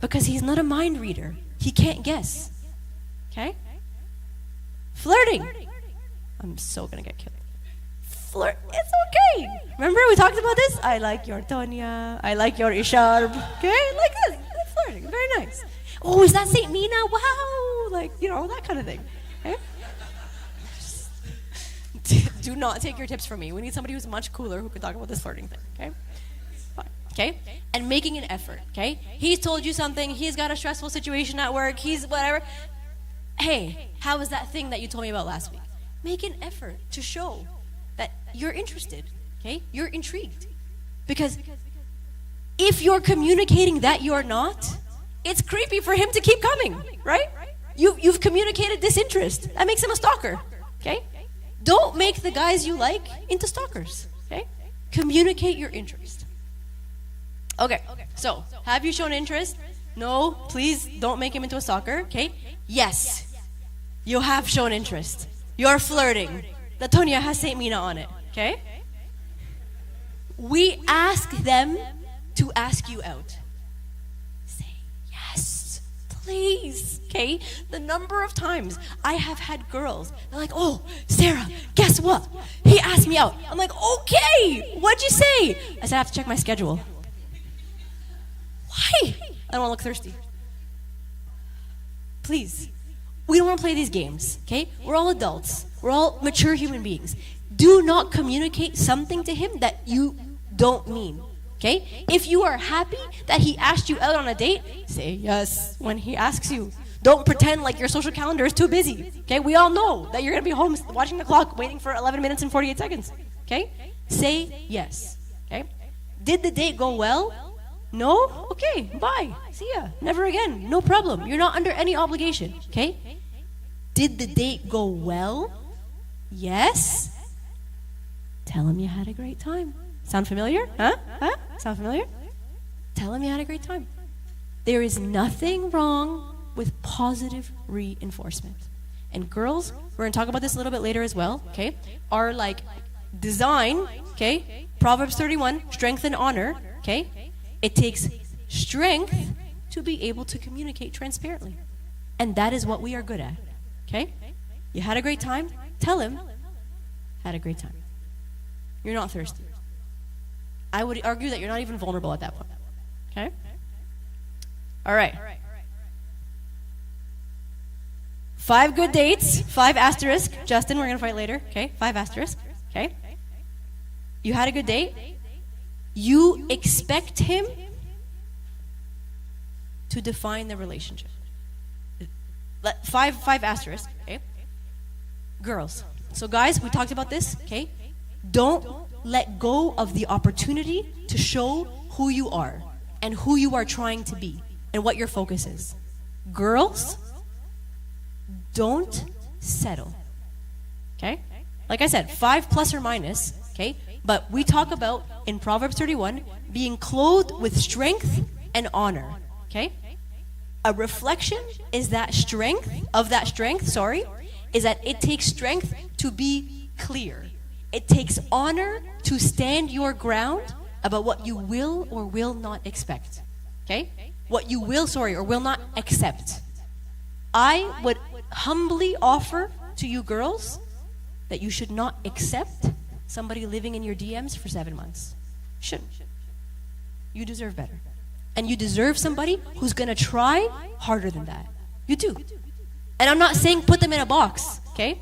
because he's not a mind reader. He can't guess, okay? Flirting. I'm so gonna get killed. Flirt, it's okay. Remember we talked about this? I like your Tonya. I like your Isharb. Okay, like this. That's flirting. Very nice. Oh, is that Saint Mina? Wow. Like, you know, that kind of thing. Okay? Do not take your tips from me. We need somebody who's much cooler who can talk about this flirting thing. Okay? Fine. Okay? And making an effort. Okay? He's told you something. He's got a stressful situation at work. He's whatever. Hey, how was that thing that you told me about last week? Make an effort to show that you're interested, okay? You're intrigued. Because if you're communicating that you're not, it's creepy for him to keep coming, right? You've communicated disinterest. That makes him a stalker, okay? Don't make the guys you like into stalkers, okay? Communicate your interest. Okay, so have you shown interest? No, please don't make him into a stalker, okay? Yes, you have shown interest. You're flirting. The Tonya has Saint Mina on it, okay? We ask them to ask you out. Say yes, please, okay? The number of times I have had girls, they're like, oh, Sarah, guess what? He asked me out. I'm like, okay, what'd you say? I said, I have to check my schedule. Why? I don't want to look thirsty. Please. We don't want to play these games, okay? We're all adults. We're all mature human beings. Do not communicate something to him that you don't mean, okay? If you are happy that he asked you out on a date, say yes when he asks you. Don't pretend like your social calendar is too busy, okay? We all know that you're going to be home watching the clock waiting for 11 minutes and 48 seconds, okay? Say yes, okay? Did the date go well? No? Okay, bye. See ya. Never again. No problem. You're not under any obligation, okay? Did the date go well? Yes? Tell him you had a great time. Sound familiar? Huh? Sound familiar? Tell him you had a great time. There is nothing wrong with positive reinforcement. And girls, we're going to talk about this a little bit later as well, okay? Are like design, okay? Proverbs 31, strength and honor, okay? It takes strength to be able to communicate transparently. And that is what we are good at. Okay? You had a great time? Tell him, had a great time. You're not thirsty. I would argue that you're not even vulnerable at that point. Okay? All right. 5 good dates, 5 asterisk. Justin, we're going to fight later. Okay? 5 asterisk. Okay? You had a good date. You expect him to define the relationship. 5 asterisk. Okay? Girls. So guys, we talked about this. Okay? Don't let go of the opportunity to show who you are and who you are trying to be and what your focus is. Girls, don't settle. Okay? Like I said, 5 plus or minus, okay? But we talk about, in Proverbs 31, being clothed with strength and honor, okay? A reflection is that strength, is that it takes strength to be clear. It takes honor to stand your ground about what you will or will not expect, okay? What you will, or will not accept. I would humbly offer to you girls that you should not accept somebody living in your DMs for 7 months. Shouldn't. You deserve better. And you deserve somebody who's going to try harder than that. You do. And I'm not saying put them in a box, okay?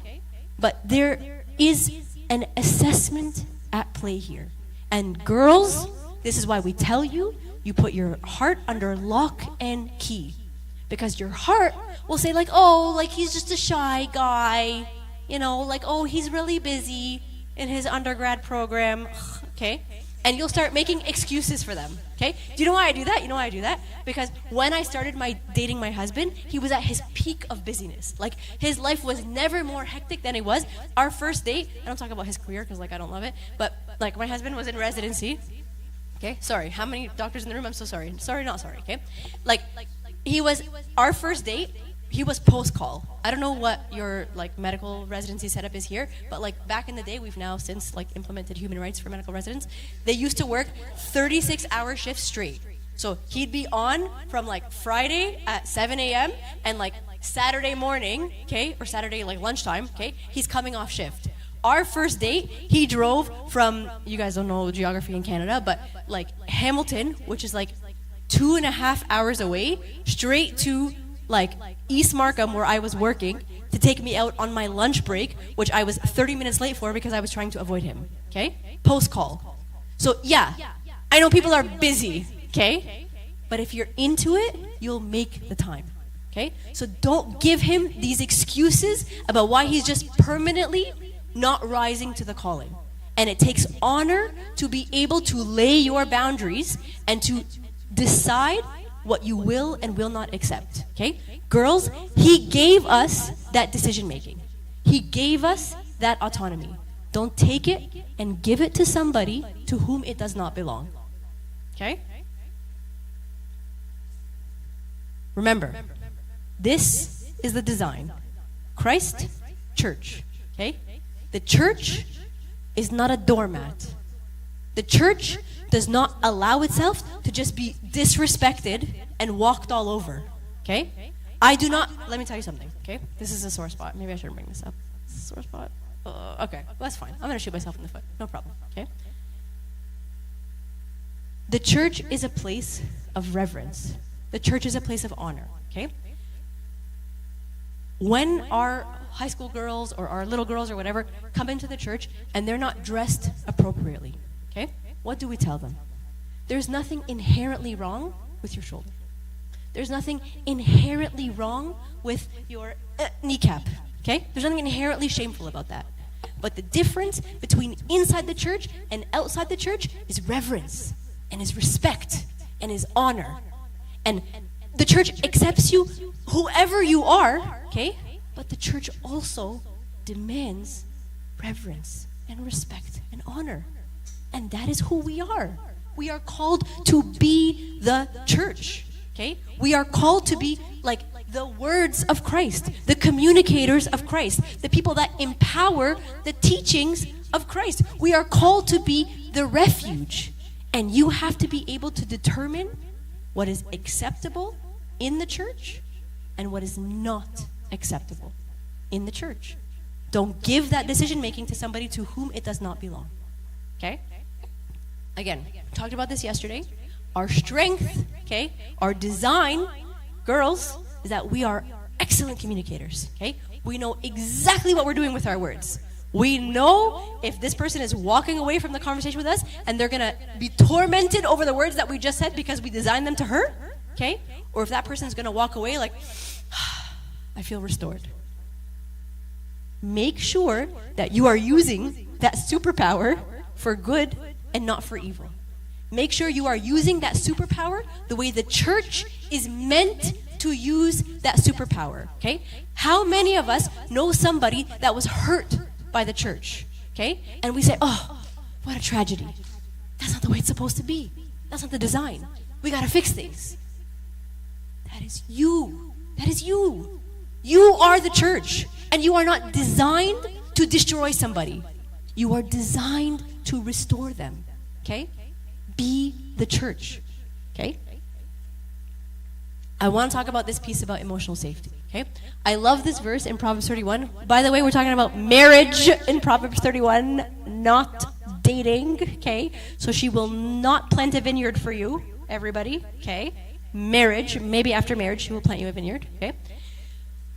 But there is an assessment at play here. And girls, this is why we tell you, you put your heart under lock and key. Because your heart will say like, oh, like he's just a shy guy. You know, like, oh, he's really busy in his undergrad program. Okay? And you'll start making excuses for them. Okay? Do you know why I do that? You know why I do that? Because when I started dating my husband, he was at his peak of busyness. Like, his life was never more hectic than it was. Our first date, I don't talk about his career because, like, I don't love it. But, like, my husband was in residency. Okay? Sorry. How many doctors in the room? I'm so sorry. Sorry, not sorry. Okay? Like he was, our first date, he was post-call. I don't know what your like medical residency setup is here, but like back in the day, we've now since like implemented human rights for medical residents. They used to work 36-hour shifts straight. So he'd be on from like Friday at 7 a.m. and like Saturday morning, okay, or Saturday like lunchtime, okay, he's coming off shift. Our first date, he drove from, you guys don't know geography in Canada, but like Hamilton, which is like 2.5 hours away, straight to like East Markham where I was working to take me out on my lunch break, which I was 30 minutes late for because I was trying to avoid him, okay? Post-call. So yeah, I know people are busy, okay? But if you're into it, you'll make the time, okay? So don't give him these excuses about why he's just permanently not rising to the calling. And it takes honor to be able to lay your boundaries and to decide what you will and will not accept, okay? Girls, he gave us that decision making. He gave us that autonomy. Don't take it and give it to somebody to whom it does not belong, okay? Remember, this is the design. Christ, church, okay? The church is not a doormat. The church does not allow itself to just be disrespected and walked all over, okay? I do not, let me tell you something, okay? This is a sore spot. Maybe I shouldn't bring this up. This is a sore spot? Okay, well, that's fine. I'm going to shoot myself in the foot. No problem, okay? The church is a place of reverence. The church is a place of honor, okay? When our high school girls or our little girls or whatever come into the church and they're not dressed appropriately, okay? What do we tell them? There's nothing inherently wrong with your shoulder. There's nothing inherently wrong with your kneecap, okay? There's nothing inherently shameful about that. But the difference between inside the church and outside the church is reverence and is respect and is honor. And the church accepts you, whoever you are, okay? But the church also demands reverence and respect and honor. And that is who we are. We are called to be the church, okay? We are called to be like the words of Christ, the communicators of Christ, the people that empower the teachings of Christ. We are called to be the refuge. And you have to be able to determine what is acceptable in the church and what is not acceptable in the church. Don't give that decision-making to somebody to whom it does not belong. Okay? Again, talked about this yesterday. Our strength, okay, our design, girls, is that we are excellent communicators, okay? We know exactly what we're doing with our words. We know if this person is walking away from the conversation with us and they're gonna be tormented over the words that we just said because we designed them to her, okay? Or if that person is gonna walk away like, I feel restored. Make sure that you are using that superpower for good and not for evil. Make sure you are using that superpower the way the church is meant to use that superpower, okay? How many of us know somebody that was hurt by the church, okay? And we say, oh, what a tragedy. That's not the way it's supposed to be. That's not the design. We gotta fix things. That is you. That is you. You are the church, and you are not designed to destroy somebody. You are designed to restore them, okay? Be the church, okay? I want to talk about this piece about emotional safety, okay? I love this verse in Proverbs 31. By the way, we're talking about marriage in Proverbs 31, not dating, okay? So she will not plant a vineyard for you, everybody, okay? Marriage, maybe after marriage she will plant you a vineyard, okay?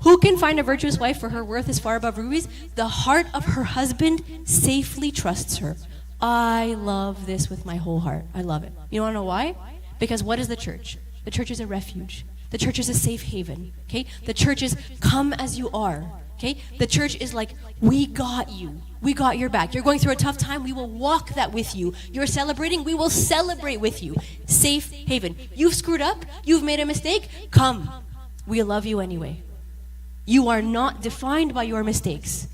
Who can find a virtuous wife, for her worth is far above rubies? The heart of her husband safely trusts her. I love this with my whole heart. I love it. You want to know why? Because what is the church? The church is a refuge. The church is a safe haven, okay? The church is come as you are, okay? The church is like, we got you. We got your back. You're going through a tough time. We will walk that with you. You're celebrating. We will celebrate with you. Safe haven. You've screwed up. You've made a mistake. Come. We love you anyway. You are not defined by your mistakes.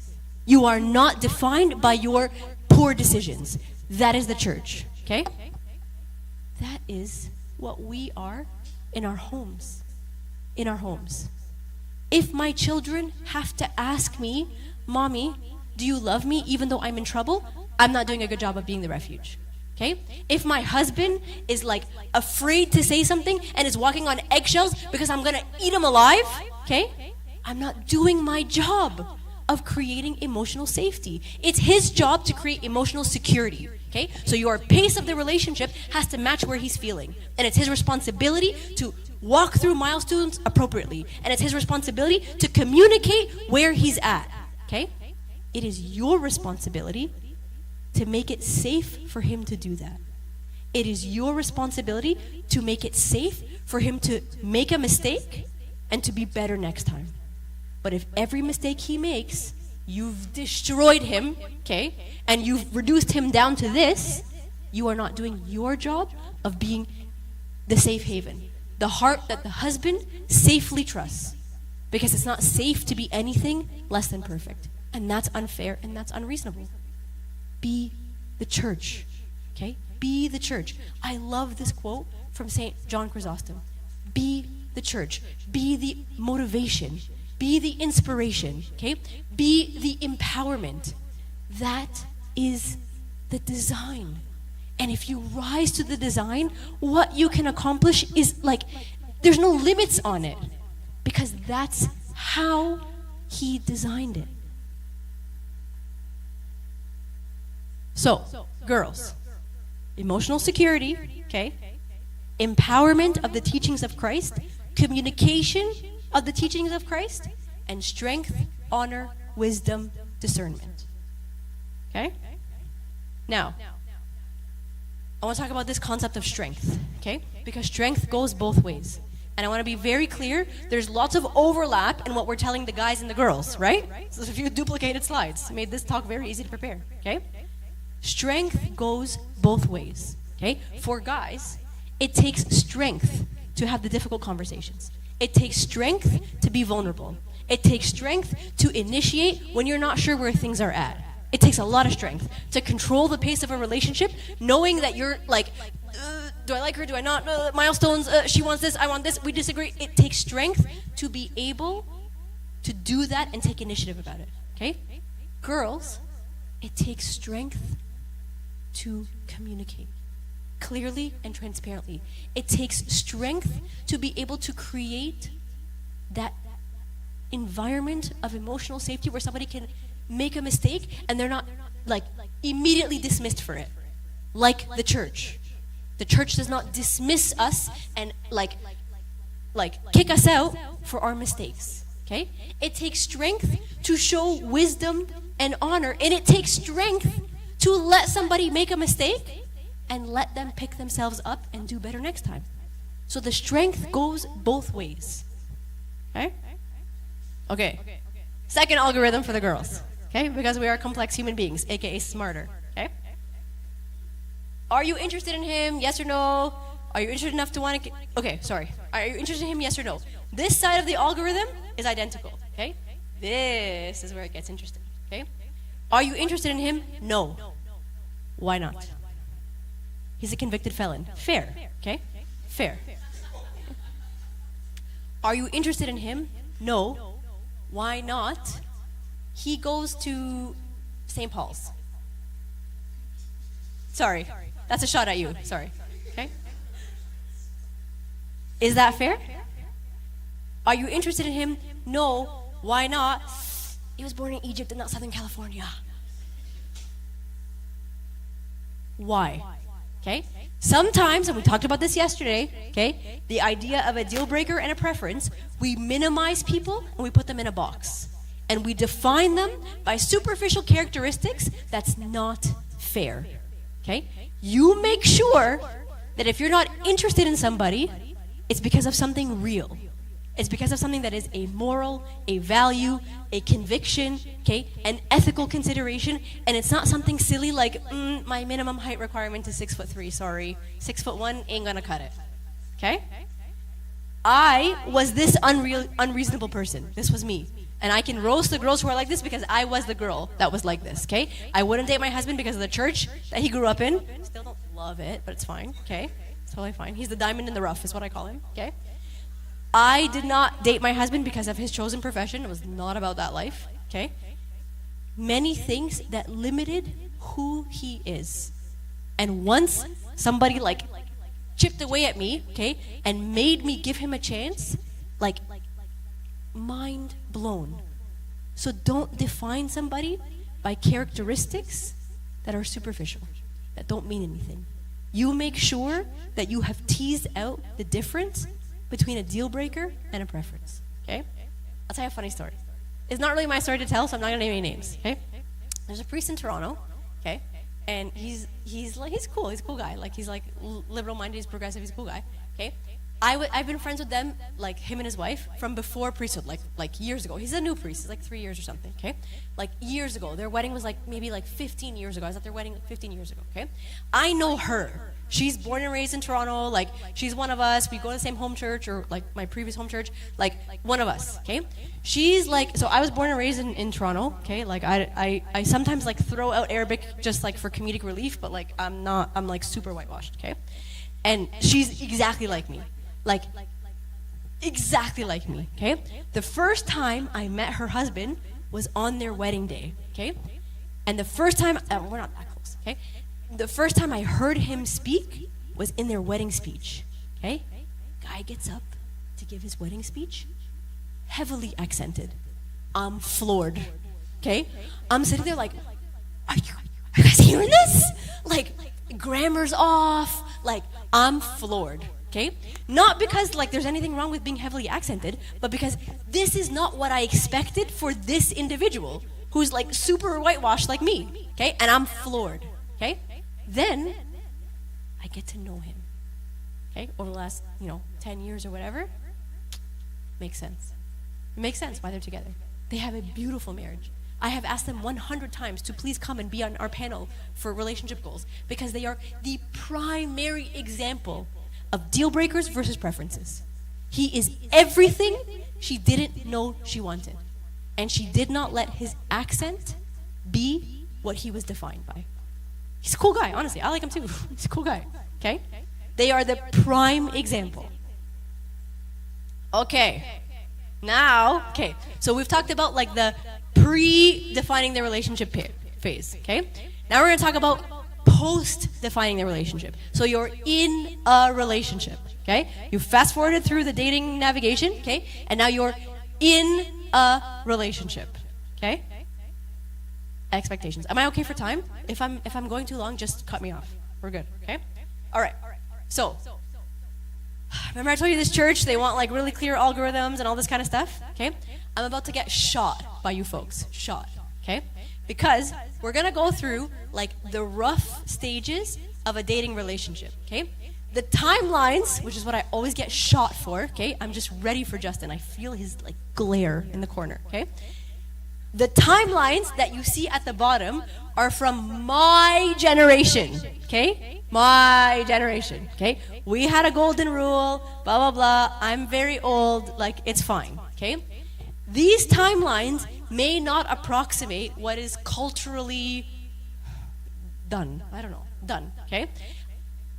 You are not defined by your poor decisions. That is the church, okay? That is what we are in our homes. In our homes. If my children have to ask me, Mommy, do you love me even though I'm in trouble? I'm not doing a good job of being the refuge. Okay? If my husband is like afraid to say something and is walking on eggshells because I'm gonna eat him alive, okay? I'm not doing my job of creating emotional safety. It's his job to create emotional security, okay? So your pace of the relationship has to match where he's feeling. And it's his responsibility to walk through milestones appropriately. And it's his responsibility to communicate where he's at, okay? It is your responsibility to make it safe for him to do that. It is your responsibility to make it safe for him to make a mistake and to be better next time. But if every mistake he makes, you've destroyed him, okay, and you've reduced him down to this, you are not doing your job of being the safe haven. The heart that the husband safely trusts. Because it's not safe to be anything less than perfect. And that's unfair and that's unreasonable. Be the church, okay? Be the church. I love this quote from St. John Chrysostom. Be the church. Be the motivation. Be the inspiration, okay? Be the empowerment. That is the design. And if you rise to the design, what you can accomplish is like, there's no limits on it. Because that's how he designed it. So, girls, emotional security, okay? Empowerment of the teachings of Christ, communication of the teachings of Christ, and strength, honor, wisdom, discernment. Okay? Now, I want to talk about this concept of strength, okay? Because strength goes both ways. And I want to be very clear, there's lots of overlap in what we're telling the guys and the girls, right? So a few duplicated slides made this talk very easy to prepare, okay? Strength goes both ways, okay? For guys, it takes strength to have the difficult conversations. It takes strength to be vulnerable. It takes strength to initiate when you're not sure where things are at. It takes a lot of strength to control the pace of a relationship, knowing that you're like, do I like her, do I not? Milestones, she wants this, I want this, we disagree. It takes strength to be able to do that and take initiative about it, okay? Girls, it takes strength to communicate clearly and transparently. It takes strength to be able to create that environment of emotional safety where somebody can make a mistake and they're not like immediately dismissed for it. Like the church. The church does not dismiss us and like kick us out for our mistakes. Okay? It takes strength to show wisdom and honor, and it takes strength to let somebody make a mistake and let them pick themselves up and do better next time. So the strength goes both ways. Okay? Okay. Second algorithm for the girls. Okay? Because we are complex human beings, aka smarter. Okay? Are you interested in him? Yes or no? Are you interested enough to want to... Okay, sorry. Are you interested in him? Yes or no? This side of the algorithm is identical. Okay? This is where it gets interesting. Okay? Are you interested in him? No. Why not? He's a convicted felon. Fair. Okay? Fair. Are you interested in him? No. Why not? He goes to St. Paul's. Sorry. That's a shot at you. Sorry. Okay? Is that fair? Are you interested in him? No. Why not? He was born in Egypt and not Southern California. Why? Okay? Sometimes, and we talked about this yesterday, okay, the idea of a deal breaker and a preference, we minimize people and we put them in a box. And we define them by superficial characteristics that's not fair. Okay? You make sure that if you're not interested in somebody, it's because of something real. It's because of something that is a moral, a value, a conviction, okay, an ethical consideration, and it's not something silly like, my minimum height requirement is 6'3", sorry. 6'1" ain't gonna cut it. Okay? I was this unreasonable person. This was me. And I can roast the girls who are like this because I was the girl that was like this, okay? I wouldn't date my husband because of the church that he grew up in. Still don't love it, but it's fine, okay? It's totally fine. He's the diamond in the rough is what I call him, okay? I did not date my husband because of his chosen profession. It was not about that life, okay? Many things that limited who he is. And once somebody like chipped away at me, okay, and made me give him a chance, like mind blown. So don't define somebody by characteristics that are superficial, that don't mean anything. You make sure that you have teased out the difference between a deal breaker and a preference. Okay? I'll tell you a funny story. It's not really my story to tell, so I'm not gonna name any names. Okay? There's a priest in Toronto, okay, and he's cool. He's a cool guy. Like he's like liberal-minded. He's progressive. He's a cool guy. Okay? I've been friends with them, like him and his wife, from before priesthood, like years ago. He's a new priest. He's like 3 years or something. Okay? Like years ago. Their wedding was like maybe like 15 years ago. I was at their wedding like 15 years ago. Okay? I know her. She's born and raised in Toronto, like she's one of us. We go to the same home church, or like my previous home church, like one of us, okay? She's like, so I was born and raised in Toronto, okay? Like I sometimes like throw out Arabic just like for comedic relief, but like I'm like super whitewashed, okay? And she's exactly like me, like exactly like me, okay? The first time I met her husband was on their wedding day, okay? And the first time, we're not that close, okay? The first time I heard him speak was in their wedding speech, okay? Guy gets up to give his wedding speech, heavily accented. I'm floored, okay? I'm sitting there like, are you guys hearing this? Like, grammar's off, like, I'm floored, okay? Not because, like, there's anything wrong with being heavily accented, but because this is not what I expected for this individual who's, like, super whitewashed like me, okay? And I'm floored, okay? Then, I get to know him, okay? Over the last, 10 years or whatever. Makes sense. It makes sense why they're together. They have a beautiful marriage. I have asked them 100 times to please come and be on our panel for relationship goals because they are the primary example of deal breakers versus preferences. He is everything she didn't know she wanted. And she did not let his accent be what he was defined by. He's a cool guy, honestly. I like him too. He's a cool guy, okay? They are the prime example. Okay. Now, okay. So we've talked about like the pre-defining the relationship phase, okay? Now we're going to talk about post defining the relationship. So you're in a relationship, okay? You fast forwarded through the dating navigation, okay? And now you're in a relationship, okay? Expectations. Am I okay for time? If I'm going too long, just cut me off. We're good, okay? All right. So, remember I told you this church, they want like really clear algorithms and all this kind of stuff, okay? I'm about to get shot by you folks. Shot, okay? Because we're gonna go through like the rough stages of a dating relationship, okay? The timelines, which is what I always get shot for, okay? I'm just ready for Justin. I feel his like glare in the corner, okay? The timelines that you see at the bottom are from my generation, okay? My generation, okay? We had a golden rule, blah, blah, blah. I'm very old, like, it's fine, okay? These timelines may not approximate what is culturally done. I don't know, done, okay?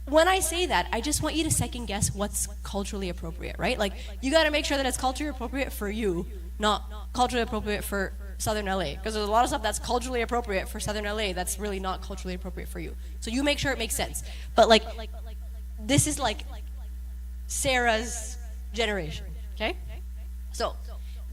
When I say that, I just want you to second guess what's culturally appropriate, right? Like, you gotta make sure that it's culturally appropriate for you, not culturally appropriate for Southern LA, because there's a lot of stuff that's culturally appropriate for Southern LA that's really not culturally appropriate for you. So you make sure it makes sense. But like, this is like Sarah's generation, okay? So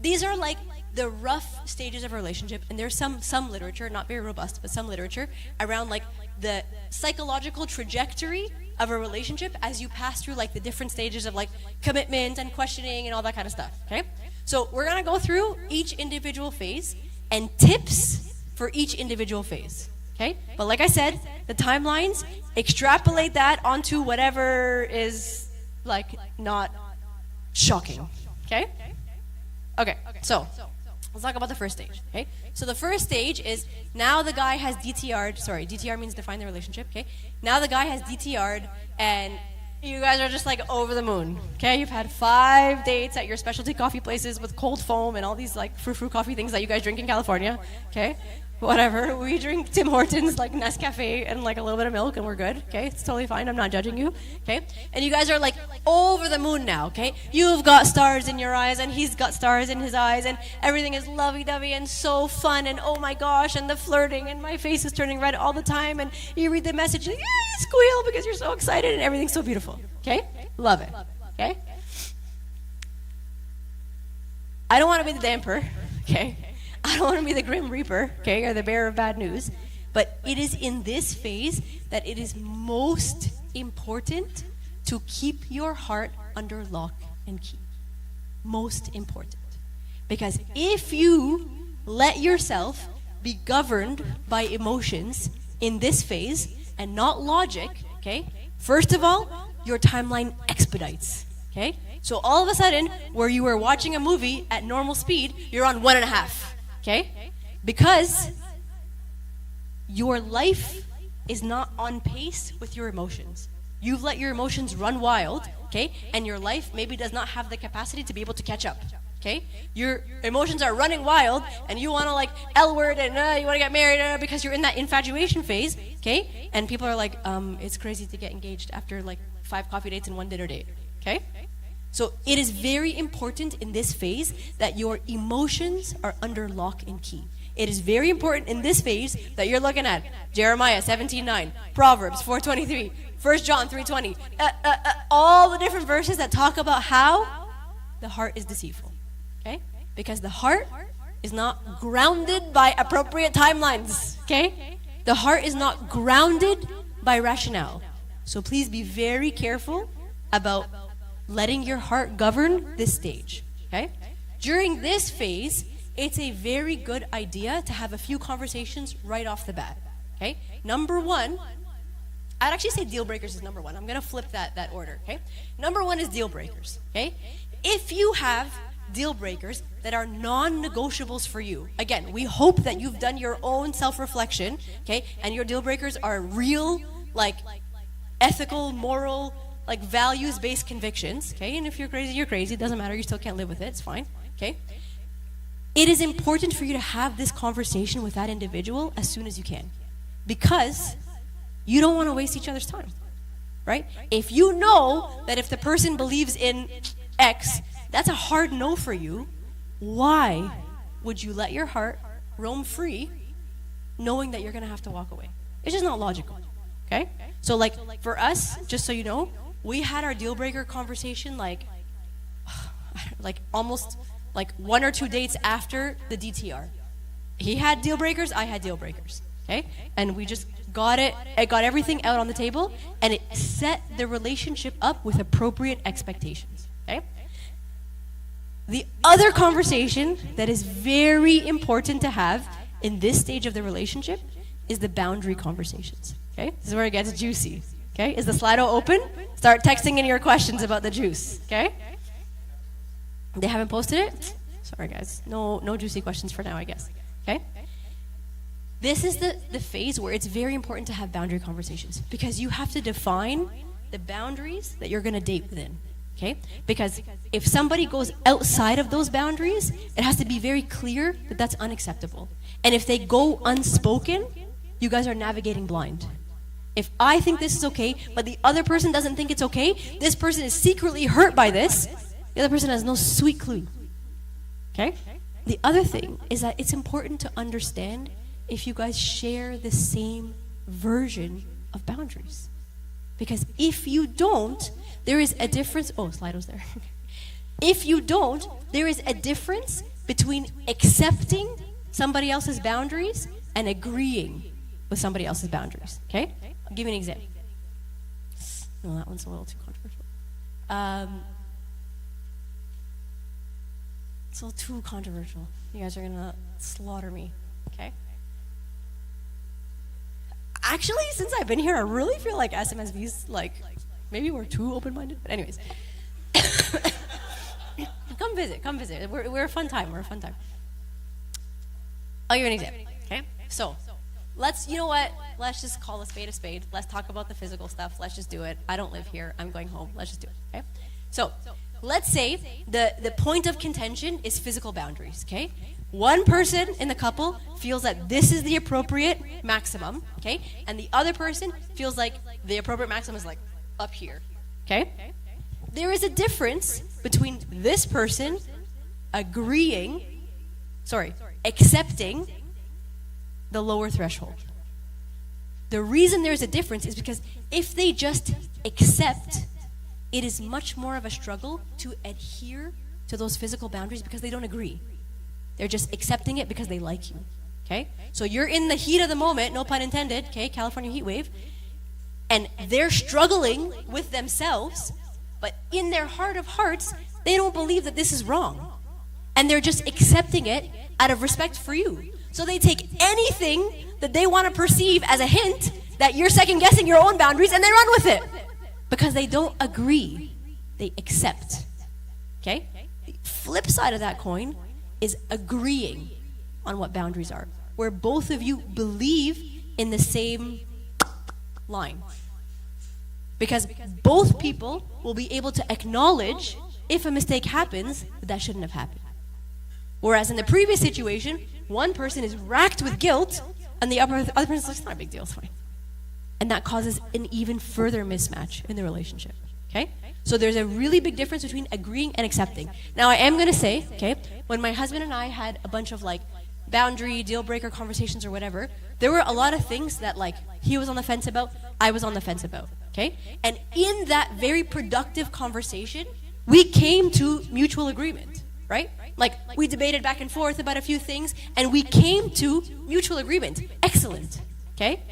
these are like the rough stages of a relationship, and there's some literature, not very robust, but some literature around like the psychological trajectory of a relationship as you pass through like the different stages of like commitment and questioning and all that kind of stuff, okay? So we're gonna go through each individual phase and tips for each individual phase, okay? But like I said, the timelines, extrapolate that onto whatever is like not shocking, okay? Okay, so let's talk about the first stage, okay? So the first stage is now the guy has DTR'd, sorry, DTR means define the relationship, okay? Now the guy has DTR'd and you guys are just like over the moon, okay? You've had 5 dates at your specialty coffee places with cold foam and all these like frou-frou coffee things that you guys drink in California, okay? Whatever, we drink Tim Hortons, like Nescafe and like a little bit of milk and we're good, okay? It's totally fine, I'm not judging you, okay? And you guys are like over the moon now, okay? You've got stars in your eyes and he's got stars in his eyes and everything is lovey-dovey and so fun and oh my gosh and the flirting and my face is turning red all the time and you read the message and you squeal because you're so excited and everything's so beautiful, okay? Love it, okay? I don't want to be the damper, okay? I don't want to be the Grim Reaper, okay, or the bearer of bad news, but it is in this phase that it is most important to keep your heart under lock and key. Most important. Because if you let yourself be governed by emotions in this phase and not logic, okay, first of all, your timeline expedites, okay? So all of a sudden, where you were watching a movie at normal speed, you're on 1.5. Okay? Because your life is not on pace with your emotions. You've let your emotions run wild, okay? And your life maybe does not have the capacity to be able to catch up, okay? Your emotions are running wild and you want to like L word and you want to get married because you're in that infatuation phase, okay? And people are like, it's crazy to get engaged after like 5 coffee dates and 1 dinner date, okay? So it is very important in this phase that your emotions are under lock and key. It is very important in this phase that you're looking at Jeremiah 17:9, Proverbs 4:23, 1 John 3:20, all the different verses that talk about how the heart is deceitful, okay? Because the heart is not grounded by appropriate timelines, okay? The heart is not grounded by rationale. So please be very careful about letting your heart govern this stage, okay? During this phase, it's a very good idea to have a few conversations right off the bat, okay? Number one, I'd actually say deal breakers is number one. I'm gonna flip that order, okay? Number one is deal breakers, okay? If you have deal breakers that are non-negotiables for you, again, we hope that you've done your own self-reflection, okay? And your deal breakers are real, like, ethical, moral, like values-based convictions, okay? And if you're crazy, you're crazy. It doesn't matter. You still can't live with it. It's fine, okay? It is important for you to have this conversation with that individual as soon as you can, because you don't want to waste each other's time, right? If you know that if the person believes in X, that's a hard no for you, why would you let your heart roam free knowing that you're going to have to walk away? It's just not logical, okay? So like for us, just so you know, we had our deal breaker conversation like almost like 1 or 2 dates after the DTR. He had deal breakers, I had deal breakers, okay? And we just got everything out on the table, and it set the relationship up with appropriate expectations, okay? The other conversation that is very important to have in this stage of the relationship is the boundary conversations, okay? This is where it gets juicy, okay? Is the Slido open? Start texting in your questions about the juice, okay? They haven't posted it? Sorry, guys. No juicy questions for now, I guess, okay? This is the phase where it's very important to have boundary conversations because you have to define the boundaries that you're going to date within. Okay? Because if somebody goes outside of those boundaries, it has to be very clear that that's unacceptable. And if they go unspoken, you guys are navigating blind. If I think this is okay, but the other person doesn't think it's okay, this person is secretly hurt by this, the other person has no sweet clue. Okay? The other thing is that it's important to understand if you guys share the same version of boundaries. Because if you don't, there is a difference. Oh, Slido's there. If you don't, there is a difference between accepting somebody else's boundaries and agreeing with somebody else's boundaries. Okay? I'll give you an example. No, that one's a little too controversial. It's a little too controversial. You guys are gonna slaughter me. Okay? Actually, since I've been here, I really feel like SMSV's like, maybe we're too open-minded, but anyways. Come visit. We're a fun time, I'll give you an example, okay? So, you know what? Let's just call a spade a spade. Let's talk about the physical stuff. Let's just do it. I don't live here. I'm going home. Let's just do it, okay? So, let's say the point of contention is physical boundaries, okay? One person in the couple feels that this is the appropriate maximum, okay? And the other person feels like the appropriate maximum is like up here, okay? There is a difference between this person accepting the lower threshold. The reason there's a difference is because if they just accept, it is much more of a struggle to adhere to those physical boundaries because they don't agree. They're just accepting it because they like you, okay? So you're in the heat of the moment, no pun intended, okay, California heat wave, and they're struggling with themselves, but in their heart of hearts, they don't believe that this is wrong. And they're just accepting it out of respect for you. So they take anything that they want to perceive as a hint that you're second-guessing your own boundaries, and they run with it. Because they don't agree, they accept, okay? The flip side of that coin is agreeing on what boundaries are, where both of you believe in the same line. Because both people will be able to acknowledge if a mistake happens, that shouldn't have happened. Whereas in the previous situation, one person is racked with guilt, and the other person's like, it's not a big deal, it's fine. And that causes an even further mismatch in the relationship, okay? So there's a really big difference between agreeing and accepting. Now, I am going to say, okay, when my husband and I had a bunch of like boundary, deal breaker conversations or whatever, there were a lot of things that like he was on the fence about, I was on the fence about, okay? And in that very productive conversation, we came to mutual agreement, right? Like we debated back and forth about a few things and we came to mutual agreement. Excellent, okay?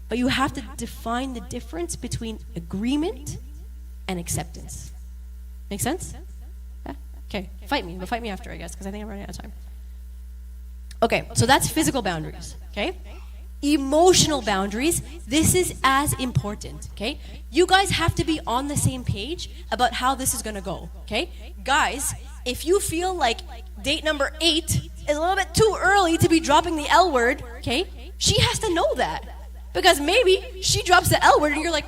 But you have to define the difference between agreement and acceptance. Make sense? Yeah? Okay, fight me, but fight me after, I guess, because I think I'm running out of time. Okay, so that's physical boundaries, okay? Emotional boundaries, this is as important, okay? You guys have to be on the same page about how this is gonna go, okay? Guys, if you feel like date number 8 is a little bit too early to be dropping the L word, okay? She has to know that. Because maybe she drops the L word and you're like,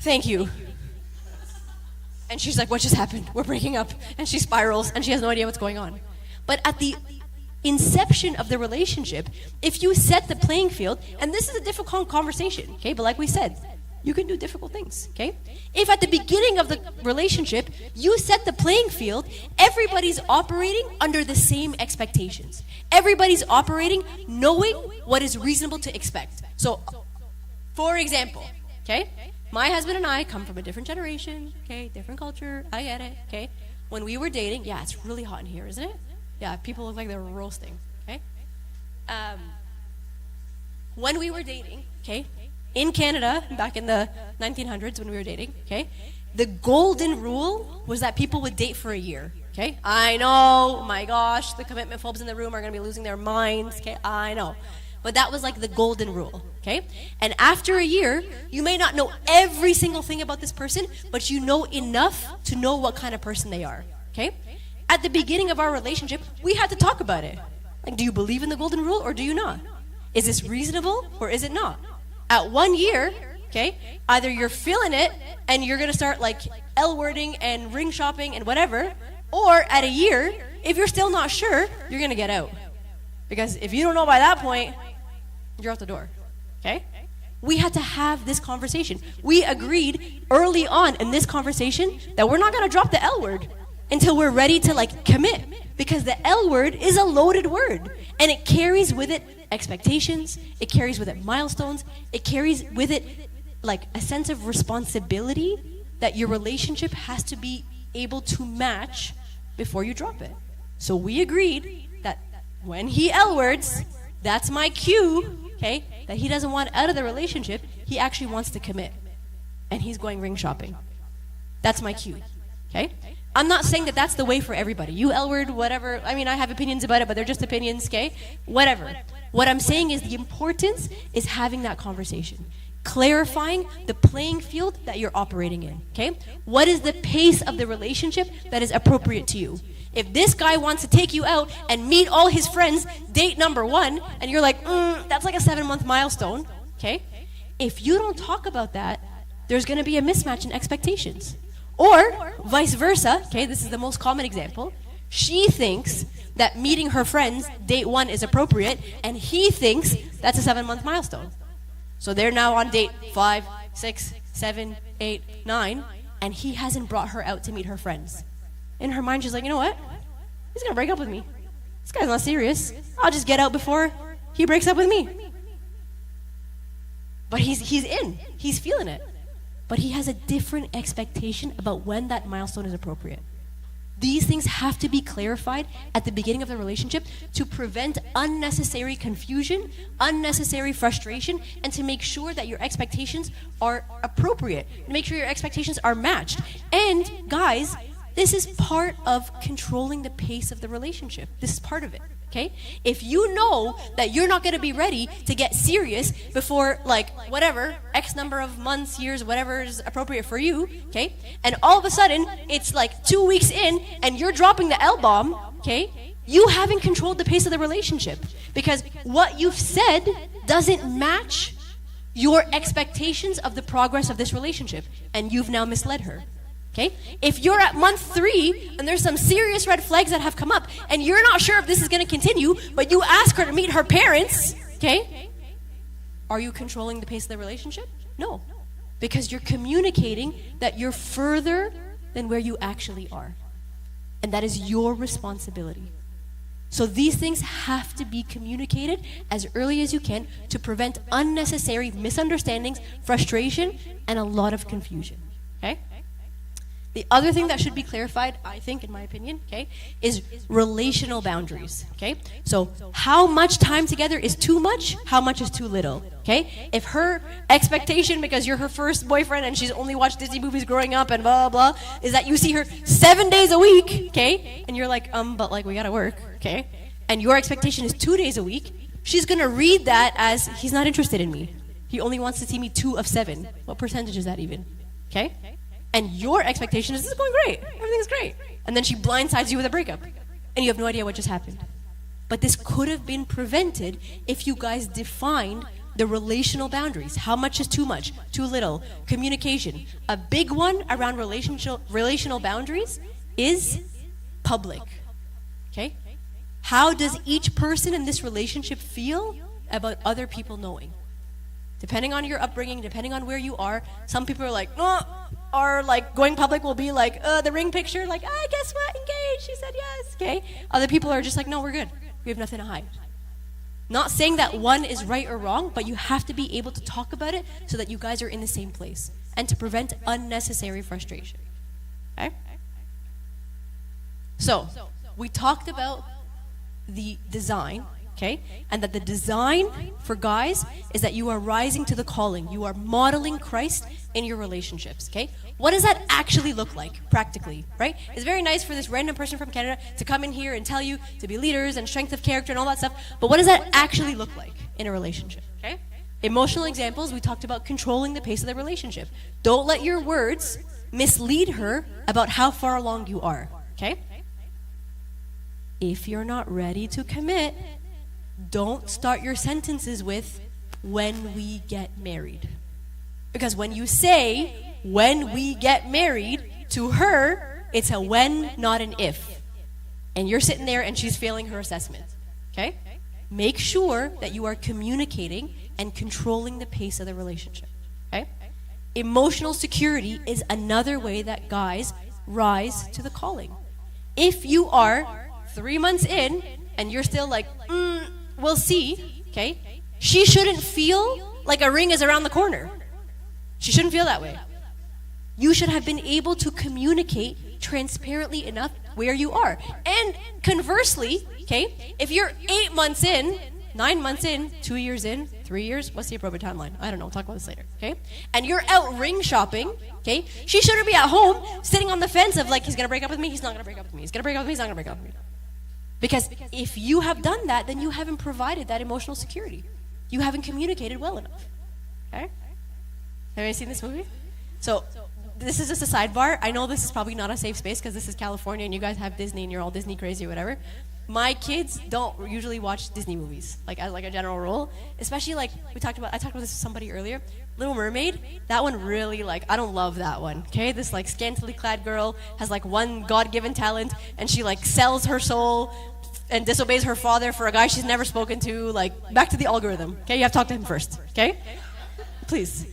thank you. And she's like, what just happened? We're breaking up. And she spirals and she has no idea what's going on. But at the inception of the relationship, if you set the playing field, and this is a difficult conversation, okay? But like we said, you can do difficult things, okay? If at the beginning of the relationship, you set the playing field, everybody's operating under the same expectations. Everybody's operating knowing what is reasonable to expect. So, for example, okay? My husband and I come from a different generation, okay? Different culture, I get it, okay? When we were dating, yeah, it's really hot in here, isn't it? Yeah, people look like they're roasting, okay? When we were dating, okay, in Canada, back in the 1900s when we were dating, okay, the golden rule was that people would date for a year, okay? I know, my gosh, the commitment phobes in the room are going to be losing their minds, okay? I know. But that was like the golden rule, okay? And after a year, you may not know every single thing about this person, but you know enough to know what kind of person they are, okay? At the beginning of our relationship, we had to talk about it. Like, do you believe in the golden rule or do you not? Is this reasonable or is it not? At 1 year, okay, either you're feeling it and you're going to start like L-wording and ring shopping and whatever, or at a year, if you're still not sure, you're going to get out. Because if you don't know by that point, you're out the door, okay? We had to have this conversation. We agreed early on in this conversation that we're not going to drop the L word until we're ready to like commit. Because the L word is a loaded word and it carries with it expectations, it carries with it milestones, it carries with it like a sense of responsibility that your relationship has to be able to match before you drop it. So we agreed that when he L words, that's my cue, okay, that he doesn't want out of the relationship, he actually wants to commit. And he's going ring shopping. That's my cue, okay? I'm not saying that that's the way for everybody. You L-word, whatever. I mean, I have opinions about it, but they're just opinions, okay? Whatever. What I'm saying is the importance is having that conversation. Clarifying the playing field that you're operating in, okay? What is the pace of the relationship that is appropriate to you? If this guy wants to take you out and meet all his friends, date number 1, and you're like, that's like a 7-month milestone, okay? If you don't talk about that, there's going to be a mismatch in expectations. Or vice versa, okay, this is the most common example. She thinks that meeting her friends, date 1, is appropriate, and he thinks that's a 7-month milestone. So they're now on date 5, 6, 7, 8, 9, and he hasn't brought her out to meet her friends. In her mind, she's like, you know what? He's gonna break up with me. This guy's not serious. I'll just get out before he breaks up with me. But he's in. He's feeling it. But he has a different expectation about when that milestone is appropriate. These things have to be clarified at the beginning of the relationship to prevent unnecessary confusion, unnecessary frustration, and to make sure that your expectations are appropriate, to make sure your expectations are matched. And guys, this is part of controlling the pace of the relationship. This is part of it. Okay? If you know that you're not going to be ready to get serious before, like, whatever, X number of months, years, whatever is appropriate for you, okay? And all of a sudden, it's like 2 weeks in, and you're dropping the L-bomb, okay? You haven't controlled the pace of the relationship. Because what you've said doesn't match your expectations of the progress of this relationship. And you've now misled her. Okay? If you're at month 3 and there's some serious red flags that have come up and you're not sure if this is going to continue, but you ask her to meet her parents, okay? Are you controlling the pace of the relationship? No. Because you're communicating that you're further than where you actually are. And that is your responsibility. So these things have to be communicated as early as you can to prevent unnecessary misunderstandings, frustration, and a lot of confusion. Okay? The other thing that should be clarified, I think, in my opinion, okay, is relational boundaries, okay? So how much time together is too much? How much is too little, okay? If her expectation, because you're her first boyfriend and she's only watched Disney movies growing up and blah, blah, blah, is that you see her 7 days a week, okay? And you're like, but like we gotta work, okay? And your expectation is 2 days a week, she's gonna read that as, he's not interested in me. He only wants to see me 2 of 7. What percentage is that even, okay? And your expectation is, this is going great. Everything's great. And then she blindsides you with a breakup. And you have no idea what just happened. But this could have been prevented if you guys defined the relational boundaries. How much is too much? Too little? Communication. A big one around relational boundaries is public. Okay? How does each person in this relationship feel about other people knowing? Depending on your upbringing, depending on where you are, some people are like, or like going public will be like, the ring picture, like, guess what, engaged, she said yes, okay? Other people are just like, no, we're good, we have nothing to hide. Not saying that one is right or wrong, but you have to be able to talk about it so that you guys are in the same place and to prevent unnecessary frustration, okay? So, we talked about the design, okay? And that the design for guys is that you are rising to the calling. You are modeling Christ in your relationships, okay? What does that actually look like, practically, right? It's very nice for this random person from Canada to come in here and tell you to be leaders and strength of character and all that stuff, but what does that actually look like in a relationship, okay? Emotional examples, we talked about controlling the pace of the relationship. Don't let your words mislead her about how far along you are, okay? If you're not ready to commit, don't start your sentences with, when we get married. Because when you say, when we get married, to her, it's a when, not an if. And you're sitting there and she's failing her assessment. Okay? Make sure that you are communicating and controlling the pace of the relationship. Okay? Emotional security is another way that guys rise to the calling. If you are 3 months in and you're still like, we'll see, okay? She shouldn't feel like a ring is around the corner. She shouldn't feel that way. You should have been able to communicate transparently enough where you are. And conversely, okay, if you're 8 months in, 9 months in, 2 years in, 3 years, what's the appropriate timeline? I don't know, we'll talk about this later, okay? And you're out ring shopping, okay? She shouldn't be at home sitting on the fence of like, he's gonna break up with me, he's not gonna break up with me, he's gonna break up with me, he's not gonna break up with me. Because if you have done that, then you haven't provided that emotional security. You haven't communicated well enough. Okay? Have you ever seen this movie? So, this is just a sidebar. I know this is probably not a safe space because this is California and you guys have Disney and you're all Disney crazy or whatever. My kids don't usually watch Disney movies, like as like a general rule. Especially like I talked about this with somebody earlier. Little Mermaid, that one really I don't love that one, okay? This like scantily clad girl has like one God-given talent and she like sells her soul and disobeys her father for a guy she's never spoken to, like back to the algorithm, okay? You have to talk to him first, okay? Please.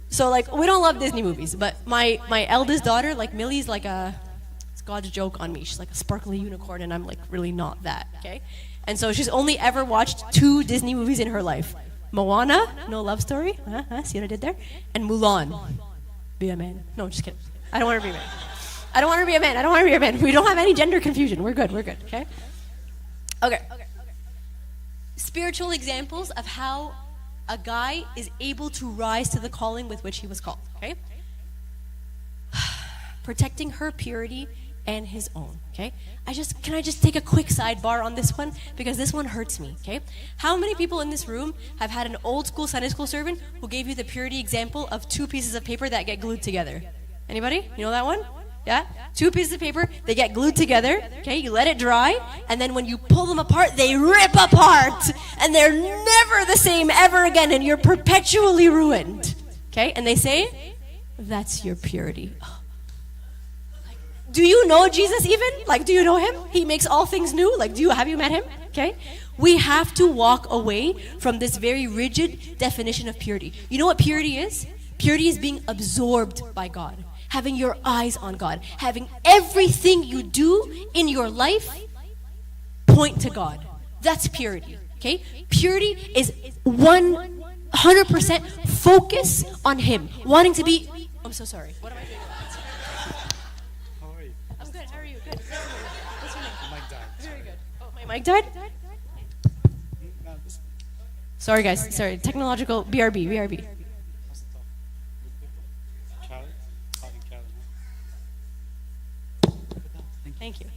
So like, we don't love Disney movies, but my eldest daughter, like Millie's like it's God's joke on me. She's like a sparkly unicorn and I'm like really not that, okay? And so she's only ever watched 2 Disney movies in her life. Moana, no love story. See what I did there? And Mulan. Be a man. No, just kidding. I don't want to be a man. I don't want to be a man. I don't want to be a man. We don't have any gender confusion. We're good. We're good. Okay? Okay. Spiritual examples of how a guy is able to rise to the calling with which he was called. Okay? Protecting her purity and his own, okay? Can I just take a quick sidebar on this one? Because this one hurts me, okay? How many people in this room have had an old school Sunday school servant who gave you the purity example of 2 pieces of paper that get glued together? Anybody? You know that one? Yeah? 2 pieces of paper, they get glued together, okay? You let it dry, and then when you pull them apart, they rip apart, and they're never the same ever again, and you're perpetually ruined, okay? And they say, that's your purity. Do you know Jesus even? Like, do you know him? He makes all things new. Like, have you met him? Okay? We have to walk away from this very rigid definition of purity. You know what purity is? Purity is being absorbed by God. Having your eyes on God. Having everything you do in your life point to God. That's purity. Okay? Purity is 100% focus on him. Wanting to be... I'm so sorry. What am I doing? I'm good. How are you? Good. What's your name? The mic died. Very good. Oh, my mic died? Sorry, guys. Sorry. Technological... BRB.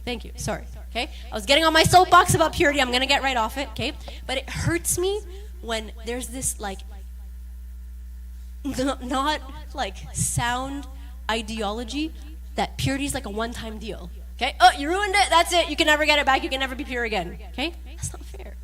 Thank you. Sorry. Okay? I was getting on my soapbox about purity. I'm going to get right off it. Okay? But it hurts me when there's this, like... not, like, sound ideology that purity is like a one-time deal. Okay? Oh, you ruined it. That's it. You can never get it back. You can never be pure again. Okay? That's not fair.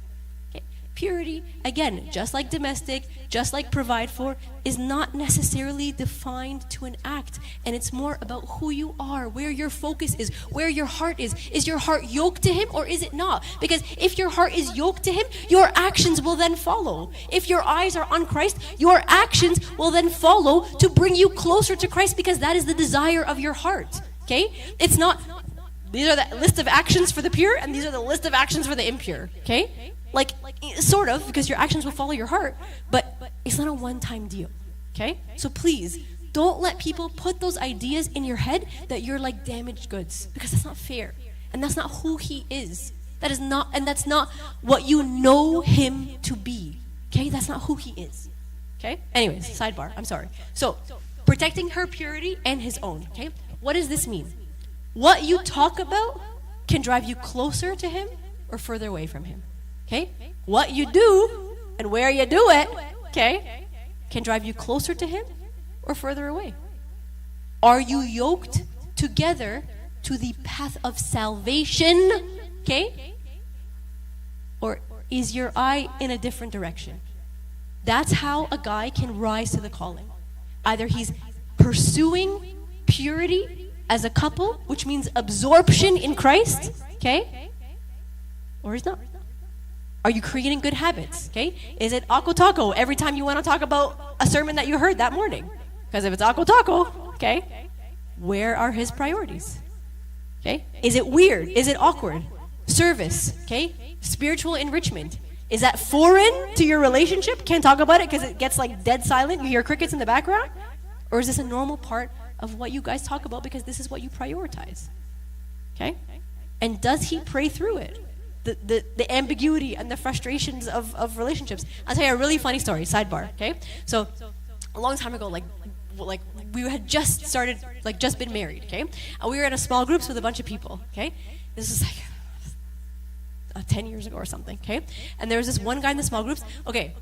Okay? Purity, again, just like domestic, just like provide for, is not necessarily defined to an act. And it's more about who you are, where your focus is, where your heart is. Is your heart yoked to him or is it not? Because if your heart is yoked to him, your actions will then follow. If your eyes are on Christ, your actions will then follow to bring you closer to Christ, because that is the desire of your heart. Okay? It's not, these are the list of actions for the pure and these are the list of actions for the impure. Okay? Like, sort of, because your actions will follow your heart, but it's not a one-time deal, okay? So please, don't let people put those ideas in your head that you're like damaged goods, because that's not fair, and that's not who he is. That is not, and that's not what you know him to be, okay? That's not who he is, okay? Anyways, sidebar, I'm sorry. So, protecting her purity and his own, okay? What does this mean? What you talk about can drive you closer to him or further away from him. Okay? What you do and where you do it, okay, can drive you closer to him or further away. Are you yoked together to the path of salvation, okay? Or is your eye in a different direction? That's how a guy can rise to the calling. Either he's pursuing purity as a couple, which means absorption in Christ, okay? Or he's not. Are you creating good habits? Okay? Is it Ako Taco every time you want to talk about a sermon that you heard that morning? Because if it's Ako Taco, okay, where are his priorities? Okay? Is it weird? Is it awkward? Service, okay? Spiritual enrichment. Is that foreign to your relationship? Can't talk about it because it gets like dead silent. You hear crickets in the background? Or is this a normal part of what you guys talk about because this is what you prioritize? Okay? And does he pray through it? The ambiguity and the frustrations of relationships. I'll tell you a really funny story, sidebar, okay? So, a long time ago, like we had just started, like just been married, okay? And we were in a small groups with a bunch of people, okay? This is like 10 years ago or something, okay? And there was this one guy in the small groups, okay,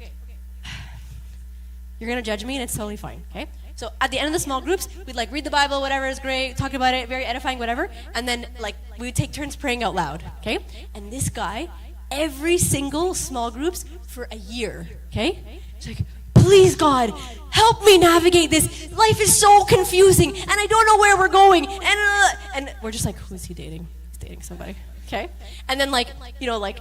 you're gonna judge me and it's totally fine, okay? So at the end of the small groups, we'd like read the Bible, whatever is great, talk about it, very edifying, whatever. And then like we would take turns praying out loud, okay? And this guy, every single small groups for a year, okay? He's like, please God, help me navigate this. Life is so confusing and I don't know where we're going. And we're just like, who is he dating? He's dating somebody, okay? And then like, you know, like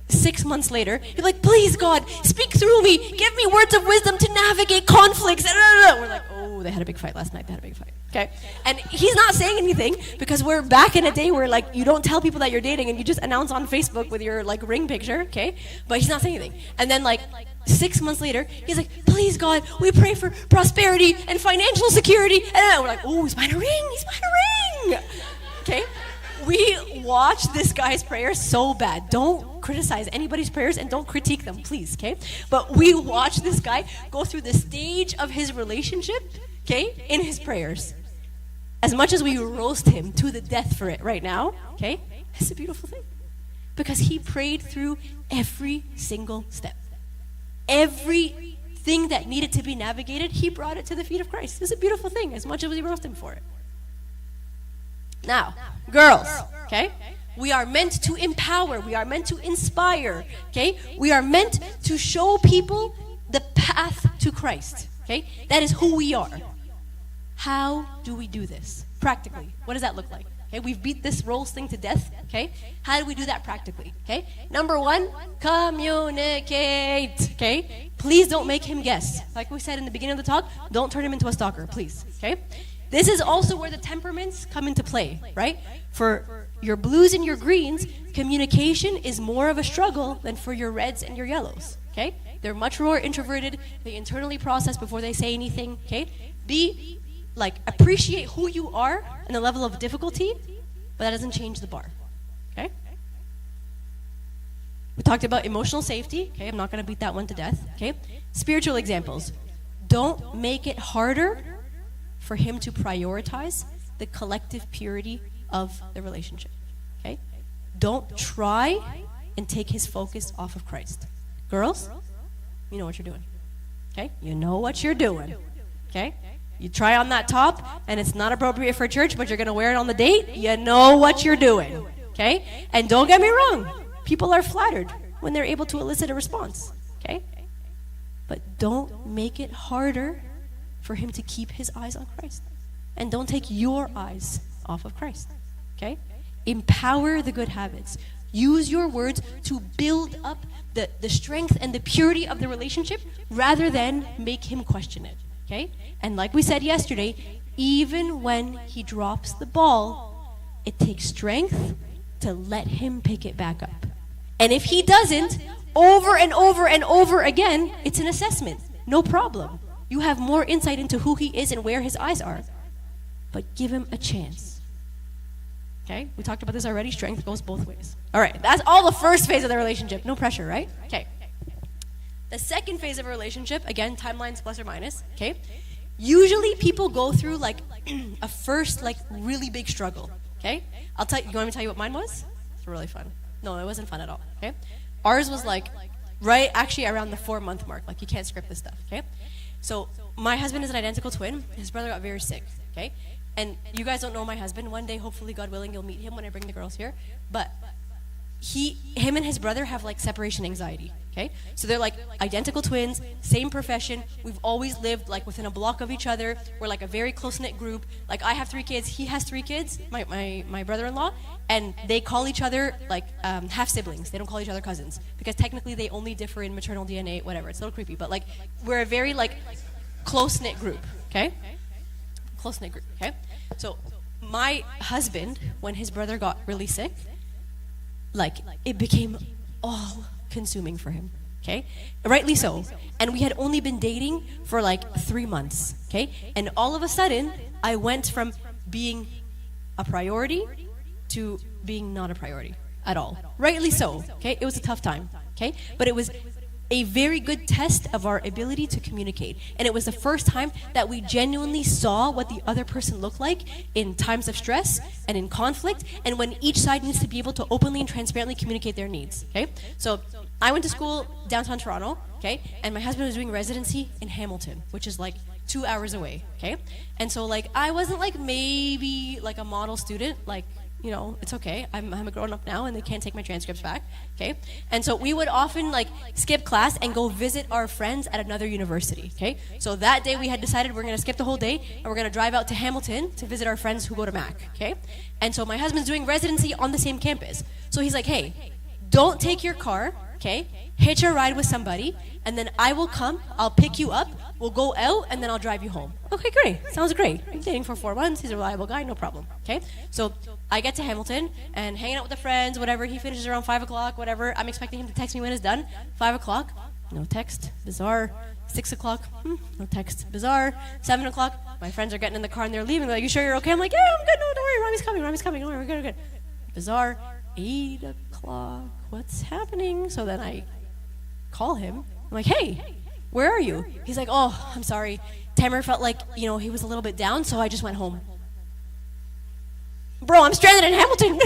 6 months later, you're like, please God, speak through me. Give me words of wisdom to navigate conflicts. We're like, oh, they had a big fight last night. They had a big fight. Okay? And he's not saying anything because we're back in a day where like you don't tell people that you're dating and you just announce on Facebook with your like ring picture, okay? But he's not saying anything. And then like 6 months later, he's like, please God, we pray for prosperity and financial security. And we're like, oh, he's buying a ring. He's buying a ring. Okay? We watch this guy's prayers so bad. Don't criticize anybody's prayers and don't critique them, please, okay? But we watch this guy go through the stage of his relationship, okay, in his prayers. As much as we roast him to the death for it right now, okay, it's a beautiful thing. Because he prayed through every single step. Everything that needed to be navigated, he brought it to the feet of Christ. It's a beautiful thing, as much as we roast him for it. Now, girls, okay? We are meant to empower. We are meant to inspire, okay? We are meant to show people the path to Christ, okay? That is who we are. How do we do this practically? What does that look like? Okay, we've beat this roles thing to death, okay? How do we do that practically, okay? Number one, communicate, okay? Please don't make him guess. Like we said in the beginning of the talk, don't turn him into a stalker, please, okay? This is also where the temperaments come into play, right? For your blues and your greens, communication is more of a struggle than for your reds and your yellows, okay? They're much more introverted. They internally process before they say anything, okay? Appreciate who you are and the level of difficulty, but that doesn't change the bar, okay? We talked about emotional safety, okay? I'm not going to beat that one to death, okay? Spiritual examples. Don't make it harder for him to prioritize the collective purity of the relationship, okay? Don't try and take his focus off of Christ. Girls, you know what you're doing, okay? You know what you're doing, okay? You try on that top and it's not appropriate for church, but you're going to wear it on the date. You know what you're doing, okay? And don't get me wrong. People are flattered. when they're able to elicit a response, okay? But don't make it harder for him to keep his eyes on Christ. And don't take your eyes off of Christ, okay? Empower the good habits. Use your words to build up the strength and the purity of the relationship rather than make him question it, okay? And like we said yesterday, even when he drops the ball, it takes strength to let him pick it back up. And if he doesn't, over and over and over again, it's an assessment. No problem. You have more insight into who he is and where his eyes are. But give him a chance. Okay? We talked about this already. Strength goes both ways. All right. That's all the first phase of the relationship. No pressure, right? Okay. The second phase of a relationship, again, timelines plus or minus. Okay? Usually people go through like a first like really big struggle. Okay? I'll tell you. You want me to tell you what mine was? It's really fun. No, it wasn't fun at all. Okay? Ours was like right actually around the 4-month mark. Like you can't script this stuff. Okay? So my husband is an identical twin. His brother got very sick. Okay? And you guys don't know my husband. One day, hopefully, God willing, you'll meet him when I bring the girls here. But him and his brother have like separation anxiety. Okay? So they're like identical twins, same profession. We've always lived like within a block of each other. We're like a very close-knit group. Like I have 3 kids, he has 3 kids, my brother-in-law, and they call each other like half siblings. They don't call each other cousins because technically they only differ in maternal DNA, whatever. It's a little creepy, but like we're a very like close-knit group. Okay? Close-knit group. Okay? So my husband, when his brother got really sick, like it became all consuming for him, okay? Rightly so. And we had only been dating for like 3 months, okay? And all of a sudden, I went from being a priority to being not a priority at all. Rightly so, okay? It was a tough time, okay? But it was a very good test of our ability to communicate. And it was the first time that we genuinely saw what the other person looked like in times of stress and in conflict, and when each side needs to be able to openly and transparently communicate their needs, okay? So I went to school downtown Toronto, okay? And my husband was doing residency in Hamilton, which is like 2 hours away, okay? And so like I wasn't like maybe like a model student, like, you know, it's okay. I'm a grown up now and they can't take my transcripts back, okay? And so we would often like skip class and go visit our friends at another university, okay? So that day we had decided we're gonna skip the whole day and we're gonna drive out to Hamilton to visit our friends who go to Mac, okay? And so my husband's doing residency on the same campus. So he's like, hey, don't take your car, okay? Hitch a ride with somebody and then I will come, I'll pick you up, we'll go out and then I'll drive you home. Okay, great, sounds great. I'm dating for 4 months, he's a reliable guy, no problem, okay? So I get to Hamilton and hanging out with the friends, whatever, he finishes around 5 o'clock, whatever. I'm expecting him to text me when it's done. 5 o'clock, no text, bizarre. 6 o'clock, no text, bizarre. 7 o'clock, my friends are getting in the car and they're leaving. They're like, you sure you're okay? I'm like, yeah, I'm good, no, don't worry, Rami's coming, don't worry, we're good, we're good. Bizarre. 8 o'clock, what's happening? So then I call him. I'm like, hey, where are you? He's like, oh, I'm sorry. Tamer felt like, you know, he was a little bit down, so I just went home. Bro, I'm stranded in Hamilton.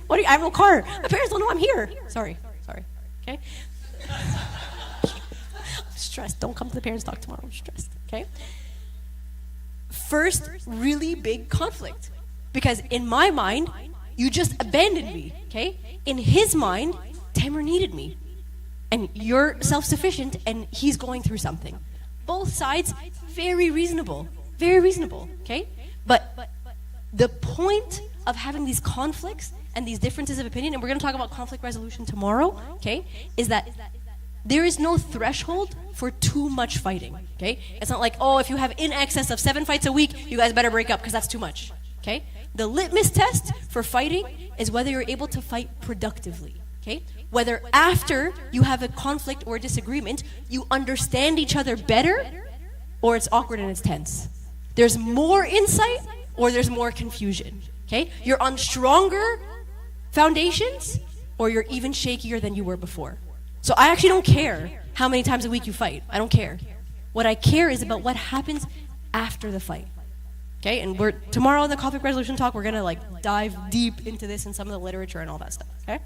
What do you, I have no car. My parents don't know I'm here. Sorry. Okay? I'm stressed. Don't come to the parents' talk tomorrow. I'm stressed. Okay? First, really big conflict. Because in my mind, you just abandoned me. Okay? In his mind, Tamer needed me. And you're self-sufficient and he's going through something. Both sides, very reasonable. Very reasonable. Okay? But the point of having these conflicts and these differences of opinion, and we're going to talk about conflict resolution tomorrow, okay, is that there is no threshold for too much fighting, okay? It's not like, oh, if you have in excess of 7 fights a week, you guys better break up because that's too much, okay? The litmus test for fighting is whether you're able to fight productively, okay? Whether after you have a conflict or a disagreement, you understand each other better or it's awkward and it's tense. There's more insight or there's more confusion, okay? You're on stronger foundations or you're even shakier than you were before. So I actually don't care how many times a week you fight. I don't care. What I care is about what happens after the fight, okay? And tomorrow in the conflict resolution talk, we're gonna like dive deep into this and some of the literature and all that stuff, okay?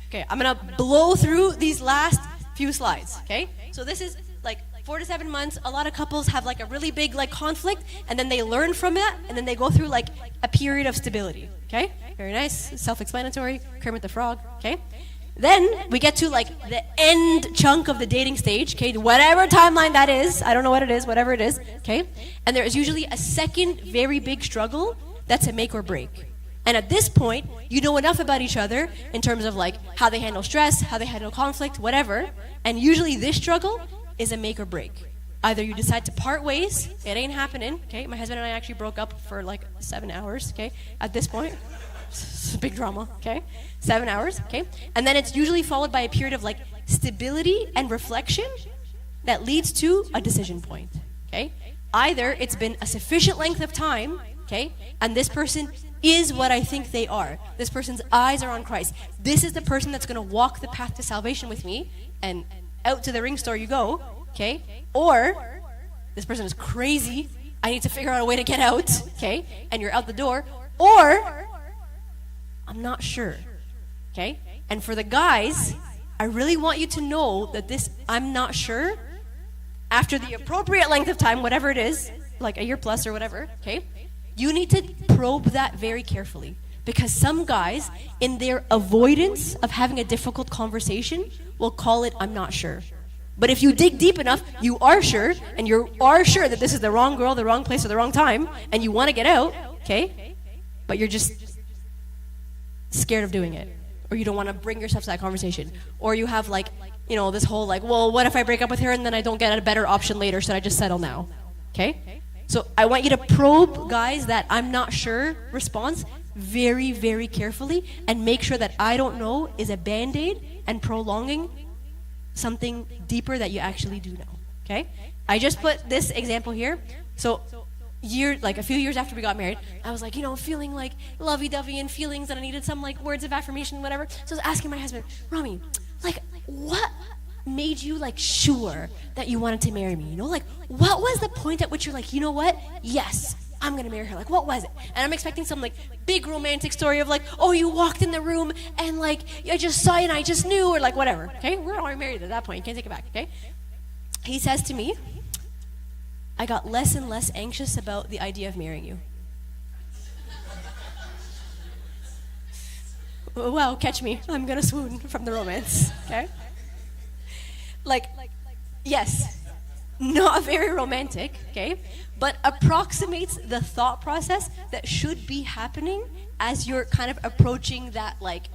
Okay, I'm gonna blow through these last few slides, okay? So this is like 4 to 7 months, a lot of couples have like a really big like conflict, and then they learn from it, and then they go through like a period of stability. Okay, very nice, self-explanatory. Kermit the Frog. Okay, then we get to like the end chunk of the dating stage. Okay, whatever timeline that is, I don't know what it is, whatever it is. Okay, and there is usually a second very big struggle that's a make or break. And at this point, you know enough about each other in terms of like how they handle stress, how they handle conflict, whatever. And usually this struggle is a make or break. Either you decide to part ways, it ain't happening, okay? My husband and I actually broke up for like 7 hours, okay? At this point, it's a big drama, okay? 7 hours, okay? And then it's usually followed by a period of like stability and reflection that leads to a decision point, okay? Either it's been a sufficient length of time, okay? And this person is what I think they are. This person's eyes are on Christ. This is the person that's going to walk the path to salvation with me, and out to the ring store you go, okay? Or this person is crazy. I need to figure out a way to get out, okay? And you're out the door. Or I'm not sure, okay? And for the guys, I really want you to know that this I'm not sure, after the appropriate length of time, whatever it is, like a year plus or whatever, okay? You need to probe that very carefully, because some guys, in their avoidance of having a difficult conversation, will call it I'm not sure. But if you dig deep enough, you are sure, and you are sure that this is the wrong girl, the wrong place, or the wrong time, and you want to get out, okay? But you're just scared of doing it, or you don't want to bring yourself to that conversation, or you have like, you know, this whole like, well, what if I break up with her and then I don't get a better option later? Should I just settle now? Okay? So I want you to probe, guys, that I'm not sure response very, very carefully, and make sure that I don't know is a Band-Aid and prolonging something deeper that you actually do know, okay? I just put this example here. So a few years after we got married, I was like, you know, feeling like lovey-dovey and feelings, and I needed some like words of affirmation, whatever. So I was asking my husband, Rami, like, what made you like sure that you wanted to marry me? You know, like, what was the point at which you're like, you know what? Yes, I'm gonna marry her. Like, what was it? And I'm expecting some like big romantic story of like, oh, you walked in the room and like I just saw you and I just knew, or like whatever. Okay, we're already married at that point. You can't take it back. Okay. He says to me, I got less and less anxious about the idea of marrying you. Well, catch me. I'm gonna swoon from the romance. Okay. Like, yes, not very romantic, okay, but approximates the thought process that should be happening as you're kind of approaching that, like,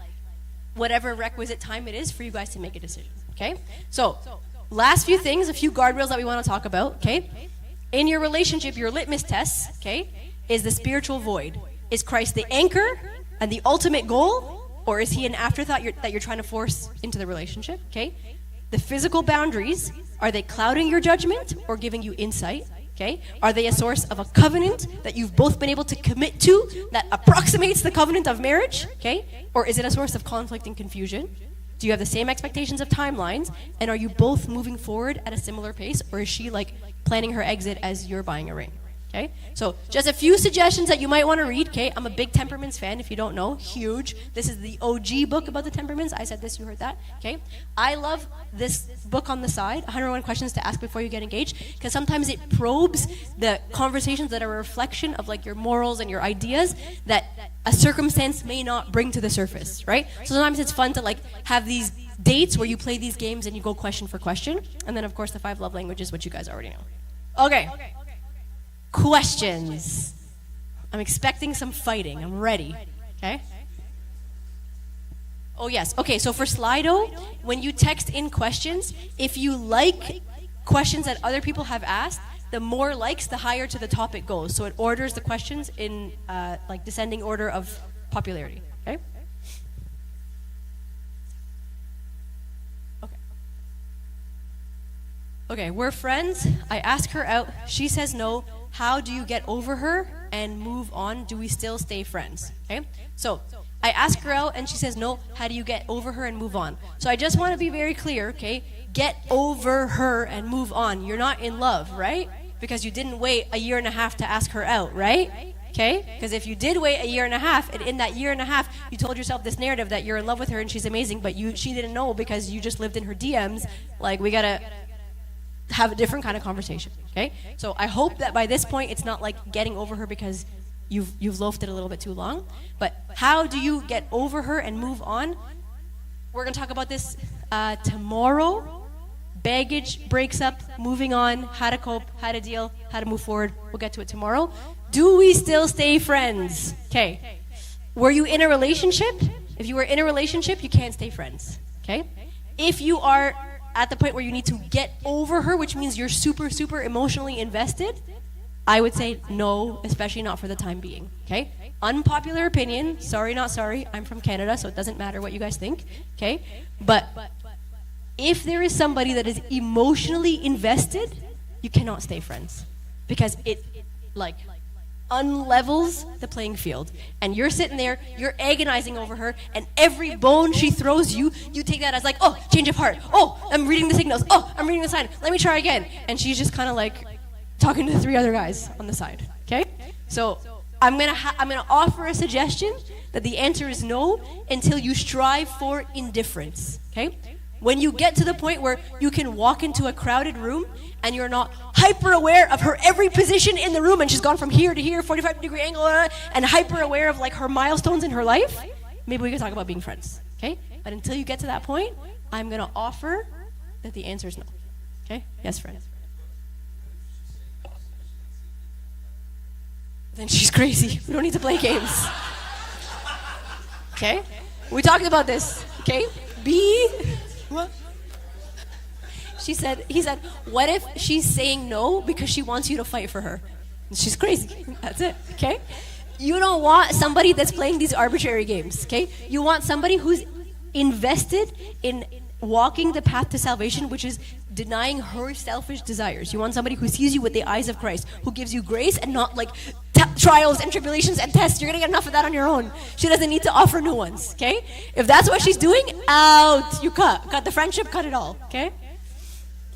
whatever requisite time it is for you guys to make a decision, okay? So, last few things, a few guardrails that we want to talk about, okay? In your relationship, your litmus test, okay, is the spiritual void. Is Christ the anchor and the ultimate goal, or is he an afterthought that you're trying to force into the relationship, okay? The physical boundaries, are they clouding your judgment or giving you insight? Okay? Are they a source of a covenant that you've both been able to commit to that approximates the covenant of marriage? Okay? Or is it a source of conflict and confusion? Do you have the same expectations of timelines? And are you both moving forward at a similar pace? Or is she like planning her exit as you're buying a ring? Okay, so just a few suggestions that you might want to read. Okay, I'm a big temperaments fan, if you don't know, huge. This is the OG book about the temperaments. I said this, you heard that. Okay, I love this book on the side, 101 Questions to Ask Before You Get Engaged, because sometimes it probes the conversations that are a reflection of like your morals and your ideas that a circumstance may not bring to the surface, right? So sometimes it's fun to like have these dates where you play these games and you go question for question, and then of course the 5 love languages, which you guys already know. Okay. Questions. I'm expecting some fighting. I'm ready. Okay? Oh, yes. Okay, so for Slido, when you text in questions, if you like questions that other people have asked, the more likes, the higher to the top it goes. So it orders the questions in like descending order of popularity. Okay? Okay, we're friends. I ask her out. She says no. How do you get over her and move on? Do we still stay friends? Okay? So I ask her out and she says no. How do you get over her and move on? So I just want to be very clear, okay? Get over her and move on. You're not in love, right? Because you didn't wait a year and a half to ask her out, right? Okay? Because if you did wait a year and a half, and in that year and a half, you told yourself this narrative that you're in love with her and she's amazing, but she didn't know because you just lived in her DMs, like, we gotta have a different kind of conversation, okay? So I hope that by this point it's not like getting over her because you've loafed it a little bit too long. But how do you get over her and move on? We're gonna talk about this tomorrow. Baggage, breaks up, moving on, how to cope, how to deal, how to move forward. We'll get to it tomorrow. Do we still stay friends? Okay. Were you in a relationship? If you were in a relationship, you can't stay friends. Okay? If you are at the point where you need to get over her, which means you're super, super emotionally invested, I would say no, especially not for the time being. Okay? Unpopular opinion. Sorry, not sorry. I'm from Canada, so it doesn't matter what you guys think. Okay? But if there is somebody that is emotionally invested, you cannot stay friends because it like unlevels the playing field. And you're sitting there, you're agonizing over her, and every bone she throws you, you take that as like, oh, change of heart. Oh, I'm reading the signals. Oh, I'm reading the sign. Let me try again. And she's just kind of like talking to the 3 other guys on the side. Okay? So I'm gonna offer a suggestion that the answer is no until you strive for indifference. Okay? When you get to the point where you can walk into a crowded room and you're not hyper aware of her every position in the room and she's gone from here to here, 45-degree angle, and hyper aware of like her milestones in her life, maybe we can talk about being friends, okay? But until you get to that point, I'm gonna offer that the answer is no, okay? Yes, friend. Then she's crazy. We don't need to play games. Okay? We talked about this, okay? What? He said, what if she's saying no because she wants you to fight for her? She's crazy. That's it, okay? You don't want somebody that's playing these arbitrary games, okay? You want somebody who's invested in walking the path to salvation, which is denying her selfish desires. You want somebody who sees you with the eyes of Christ, who gives you grace and not like trials and tribulations and tests. You're gonna get enough of that on your own. She doesn't need to offer new ones, okay? If that's what she's doing, out. You cut the friendship, cut it all, okay?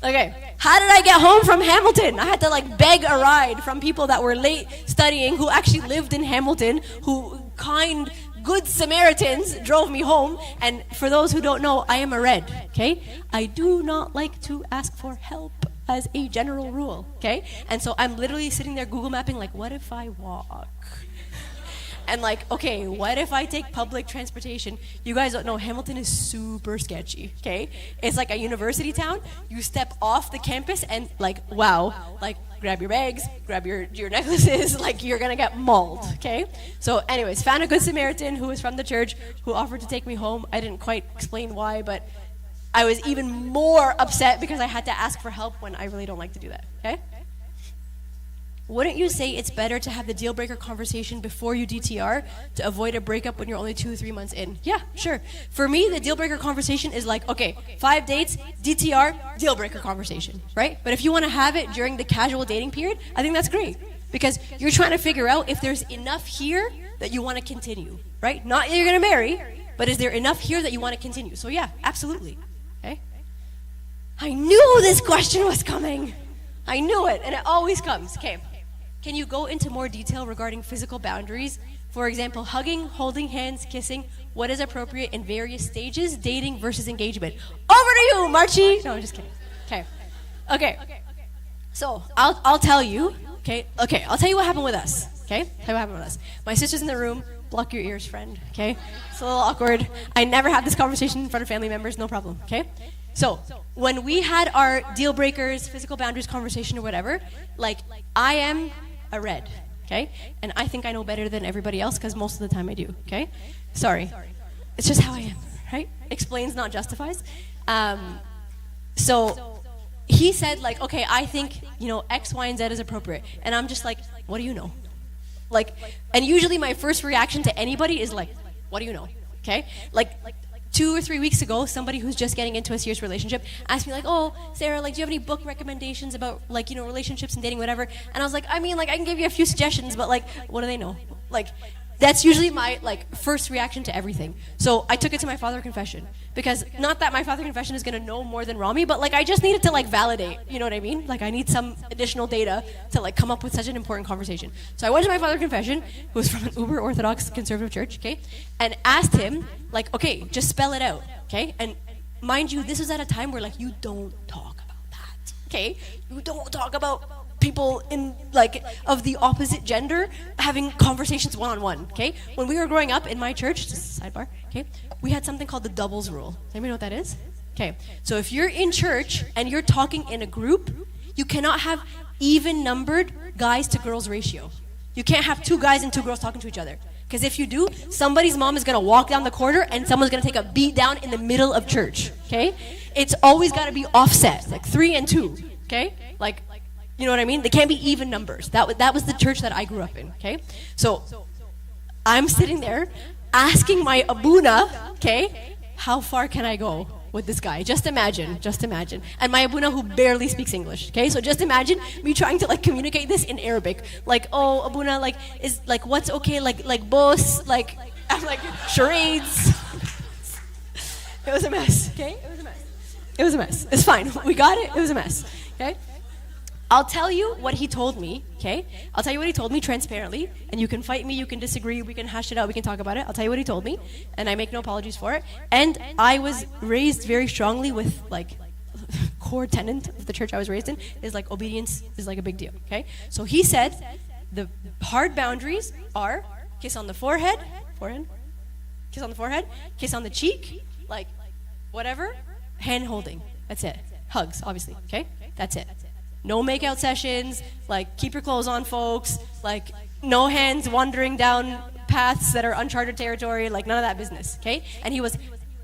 Okay, how did I get home from Hamilton? I had to like beg a ride from people that were late studying who actually lived in Hamilton, who good Samaritans drove me home. And for those who don't know, I am a red, okay? I do not like to ask for help as a general rule, okay? And so I'm literally sitting there Google mapping like, what if I walk? And like, okay, what if I take public transportation? You guys don't know, Hamilton is super sketchy, okay? It's like a university town. You step off the campus and like, wow, like grab your bags, grab your necklaces, like you're gonna get mauled, okay? So anyways, found a good Samaritan who was from the church who offered to take me home. I didn't quite explain why, but I was even more upset because I had to ask for help when I really don't like to do that, okay? Wouldn't you say it's better to have the deal breaker conversation before you DTR to avoid a breakup when you're only 2 or 3 months in? Yeah, sure. For me, the deal breaker conversation is like, okay, 5 dates, DTR, deal breaker conversation, right? But if you want to have it during the casual dating period, I think that's great because you're trying to figure out if there's enough here that you want to continue, right? Not that you're going to marry, but is there enough here that you want to continue? So yeah, absolutely. Okay? I knew this question was coming. I knew it, and it always comes. Okay. Can you go into more detail regarding physical boundaries? For example, hugging, holding hands, kissing. What is appropriate in various stages, dating versus engagement? Over to you, Marchie. No, I'm just kidding. Okay. So I'll tell you. Okay. I'll tell you what happened with us. Okay. Tell you what happened with us. My sister's in the room. Block your ears, friend. Okay. It's a little awkward. I never had this conversation in front of family members. No problem. Okay. So when we had our deal breakers, physical boundaries conversation or whatever, like I am a red, okay? And I think I know better than everybody else because most of the time I do, okay? Sorry. It's just how I am, right? Explains, not justifies. So he said like, okay, I think, X, Y, and Z is appropriate. And I'm just like, what do you know? Like, and usually my first reaction to anybody is like, what do you know? Okay? Like 2 or 3 weeks ago, somebody who's just getting into a serious relationship asked me like, oh, Sarah, like, do you have any book recommendations about like, relationships and dating, whatever? And I was like, I mean, like, I can give you a few suggestions, but like, what do they know? Like, that's usually my like first reaction to everything. So I took it to my father confession because not that my father confession is gonna know more than Rami, but like I just needed to like validate, you know what I mean? Like I need some additional data to like come up with such an important conversation. So I went to my father confession, who was from an uber orthodox conservative church, okay, and asked him like, okay, just spell it out, okay? And mind you, this was at a time where like you don't talk about that. Okay? You don't talk about people in like of the opposite gender having conversations one-on-one. Okay? When we were growing up in my church, just a sidebar, okay, we had something called the doubles rule. Does anybody know what that is? Okay. So if you're in church and you're talking in a group, you cannot have even numbered guys to girls ratio. You can't have 2 guys and 2 girls talking to each other. Because if you do, somebody's mom is going to walk down the corridor and someone's going to take a beat down in the middle of church. Okay? It's always got to be offset, like 3 and 2. Okay? Like, you know what I mean? They can't be even numbers. That was the church that I grew up in. Okay? So I'm sitting there asking my abuna, okay, how far can I go with this guy? Just imagine. And my abuna who barely speaks English, okay? So just imagine me trying to like communicate this in Arabic. Like, oh, abuna, like, is, like, what's okay? Like, boss, like, I'm like, charades. It was a mess, okay? It was a mess. It's fine. We got it. It was a mess, okay? I'll tell you what he told me, okay? I'll tell you what he told me transparently, and you can fight me, you can disagree, we can hash it out, we can talk about it. I'll tell you what he told me, and I make no apologies for it. And I was raised very strongly with, like, core tenet of the church I was raised in is, like, obedience is, like, a big deal, okay? So he said the hard boundaries are kiss on the forehead, kiss on the forehead, kiss on the cheek, like, whatever, hand holding, that's it. Hugs, obviously, okay? That's it. No makeout sessions, like keep your clothes on, folks, like no hands wandering down paths that are uncharted territory, like none of that business, okay? And he was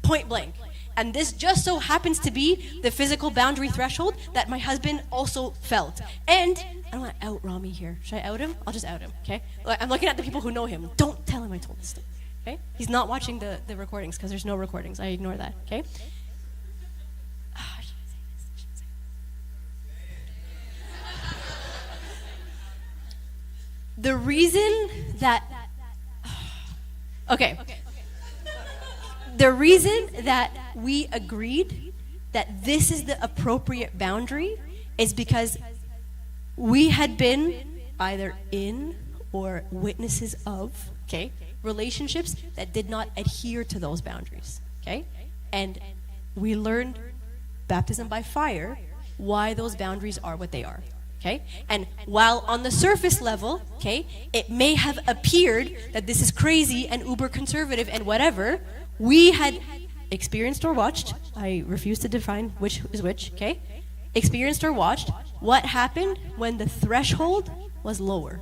point blank. And this just so happens to be the physical boundary threshold that my husband also felt. And I don't want to out Rami here. Should I out him? I'll just out him, okay? I'm looking at the people who know him. Don't tell him I told this stuff, okay? He's not watching the recordings because there's no recordings. I ignore that, okay? The reason that the reason that we agreed that this is the appropriate boundary is because we had been either in or witnesses of, okay, relationships that did not adhere to those boundaries, okay? And we learned baptism by fire why those boundaries are what they are. Okay? And while on the surface level, okay, it may have appeared that this is crazy and uber conservative and whatever, we had experienced or watched, I refuse to define which is which, okay? Experienced or watched what happened when the threshold was lower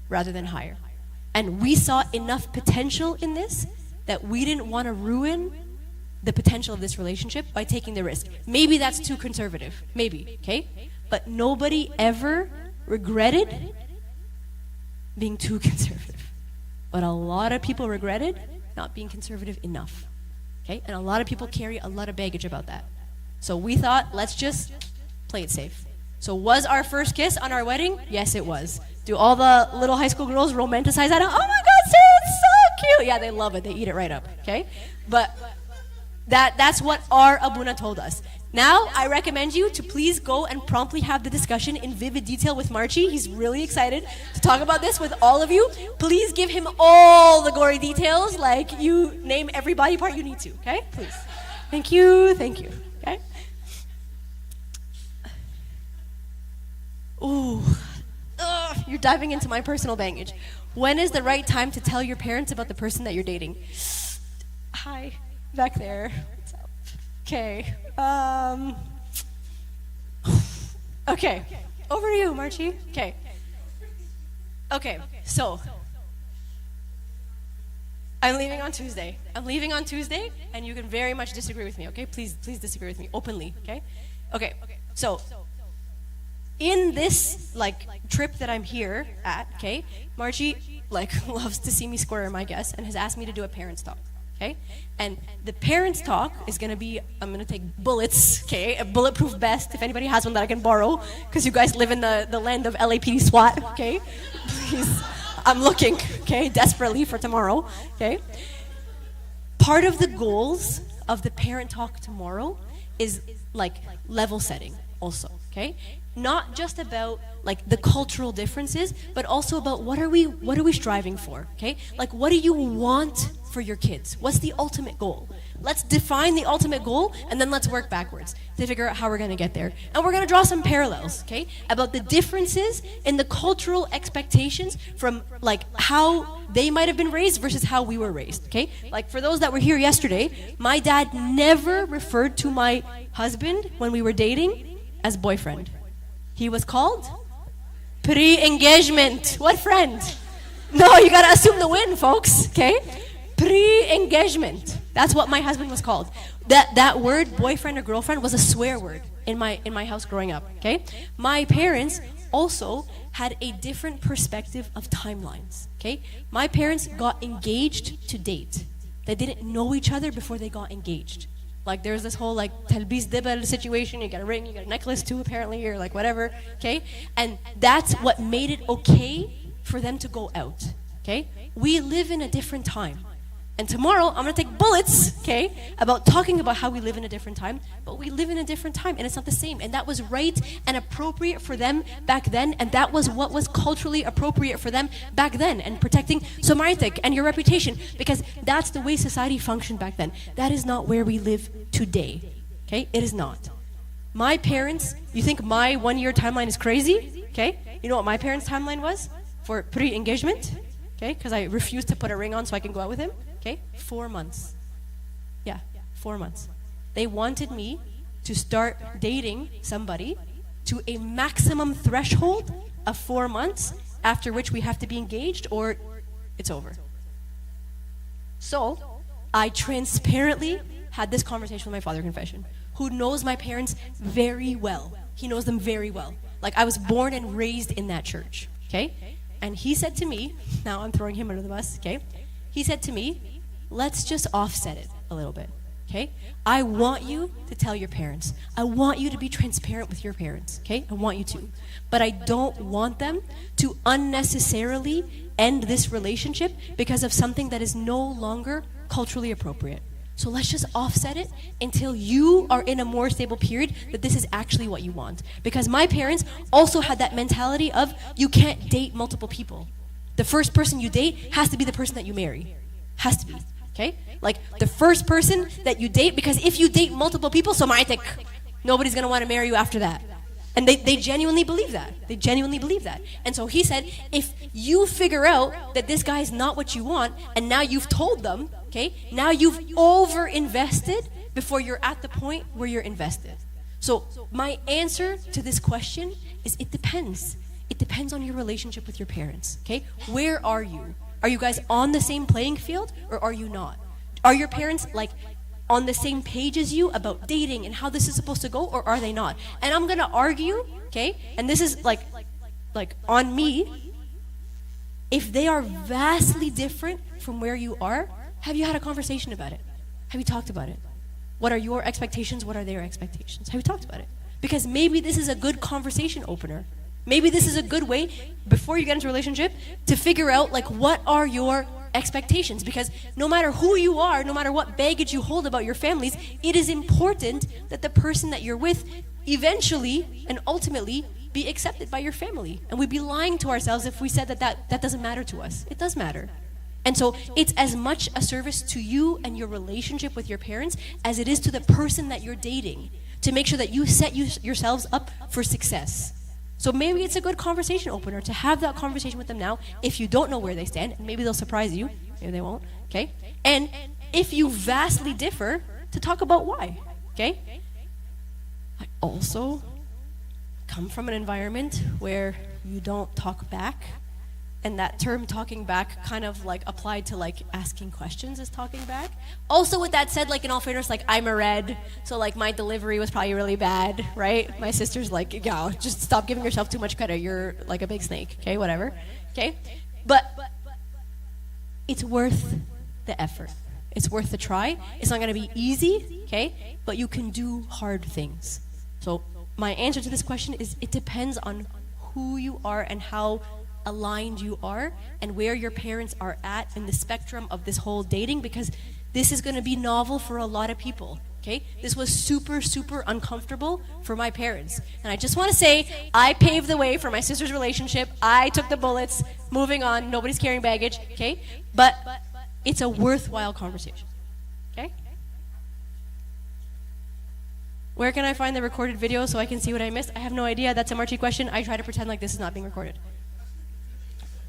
rather than higher. And we saw enough potential in this that we didn't want to ruin the potential of this relationship by taking the risk. Maybe that's too conservative, maybe, okay? But nobody ever regretted being too conservative. But a lot of people regretted not being conservative enough. Okay? And a lot of people carry a lot of baggage about that. So we thought, let's just play it safe. So was our first kiss on our wedding? Yes, it was. Do all the little high school girls romanticize that? Oh my God, it's so cute. Yeah, they love it. They eat it right up. Okay? But that's what our Abuna told us. Now, I recommend you to please go and promptly have the discussion in vivid detail with Marchie. He's really excited to talk about this with all of you. Please give him all the gory details, like you name every body part you need to, okay? Please. Thank you, okay? Ooh, you're diving into my personal baggage. When is the right time to tell your parents about the person that you're dating? Hi, back there. What's up? Okay. Okay. Over to you, Marchie. Okay. So I'm leaving on Tuesday, and you can very much disagree with me, okay? Please disagree with me openly, okay? Okay. So in this like trip that I'm here at, okay, Marchie like loves to see me squirm, I guess, and has asked me to do a parents talk. Okay? And the parents' talk is going to be, I'm going to take bullets, okay? A bulletproof vest, if anybody has one that I can borrow, because you guys live in the land of LAPD SWAT, okay? Please, I'm looking, okay, desperately for tomorrow, okay? Part of the goals of the parent talk tomorrow is like level setting also, okay? not just about like the cultural differences, but also about what are we striving for, okay? Like, what do you want for your kids? What's the ultimate goal? Let's define the ultimate goal, and then let's work backwards to figure out how we're going to get there. And we're going to draw some parallels, okay, about the differences in the cultural expectations from like how they might have been raised versus how we were raised, okay? Like, for those that were here yesterday, my dad never referred to my husband when we were dating as boyfriend. He was called pre-engagement. What friend? No, you got to assume the win, folks, okay? Pre-engagement. That's what my husband was called. That word, boyfriend or girlfriend, was a swear word in my house growing up, okay? My parents also had a different perspective of timelines, okay? My parents got engaged to date. They didn't know each other before they got engaged. Like, there's this whole like talbis dibal situation. You get a ring, you get a necklace too, apparently, or like whatever, okay? And that's what made it okay for them to go out, okay? We live in a different time. And tomorrow, I'm going to take bullets, okay, about talking about how we live in a different time. But we live in a different time, and it's not the same. And that was right and appropriate for them back then. And that was what was culturally appropriate for them back then. And protecting Somaitik and your reputation. Because that's the way society functioned back then. That is not where we live today, okay? It is not. My parents, you think my 1 year timeline is crazy, okay? You know what my parents' timeline was for pre-engagement? Okay, because I refused to put a ring on so I can go out with him. Okay, 4 months. Yeah, 4 months. They wanted me to start dating somebody to a maximum threshold of 4 months, after which we have to be engaged or it's over. So, I transparently had this conversation with my father confession, who knows my parents very well. He knows them very well. Like, I was born and raised in that church, okay? And he said to me, now I'm throwing him under the bus, okay? He said to me, let's just offset it a little bit, okay? I want you to tell your parents. I want you to be transparent with your parents, okay? I want you to. But I don't want them to unnecessarily end this relationship because of something that is no longer culturally appropriate. So let's just offset it until you are in a more stable period that this is actually what you want. Because my parents also had that mentality of you can't date multiple people. The first person you date has to be the person that you marry. Has to be, okay? Like, the first person that you date, because if you date multiple people, so nobody's going to want to marry you after that. And they genuinely believe that. They genuinely believe that. And so he said, if you figure out that this guy's not what you want, and now you've told them, okay, now you've over-invested before you're at the point where you're invested. So my answer to this question is it depends. It depends on your relationship with your parents, okay? Where are you? Are you guys on the same playing field, or are you not? Are your parents, like, on the same page as you about dating and how this is supposed to go, or are they not? And I'm going to argue, okay, and this is like on me, if they are vastly different from where you are, have you had a conversation about it? Have you talked about it? What are your expectations? What are their expectations? Have you talked about it? Because maybe this is a good conversation opener. Maybe this is a good way, before you get into a relationship, to figure out, like, what are your expectations? Because no matter who you are, no matter what baggage you hold about your families, it is important that the person that you're with eventually and ultimately be accepted by your family. And we'd be lying to ourselves if we said that doesn't matter to us. It does matter. And so it's as much a service to you and your relationship with your parents as it is to the person that you're dating, to make sure that you set yourselves up for success. So maybe it's a good conversation opener to have that conversation with them now if you don't know where they stand. And maybe they'll surprise you. Maybe they won't. Okay? And if you vastly differ, to talk about why. Okay? I also come from an environment where you don't talk back. And that term talking back kind of like applied to like asking questions as talking back. Also with that said, like in all fairness, like I'm a red, so like my delivery was probably really bad, right? My sister's like, yeah, just stop giving yourself too much credit. You're like a big snake, okay, whatever, okay? But it's worth the effort. It's worth the try. It's not gonna be easy, okay? But you can do hard things. So my answer to this question is it depends on who you are and how aligned you are and where your parents are at in the spectrum of this whole dating, because this is going to be novel for a lot of people. Okay? This was super, super uncomfortable for my parents. And I just want to say, I paved the way for my sister's relationship. I took the bullets. Moving on. Nobody's carrying baggage. Okay? But it's a worthwhile conversation. Okay? Where can I find the recorded video so I can see what I missed? I have no idea. That's a Marchi question. I try to pretend like this is not being recorded.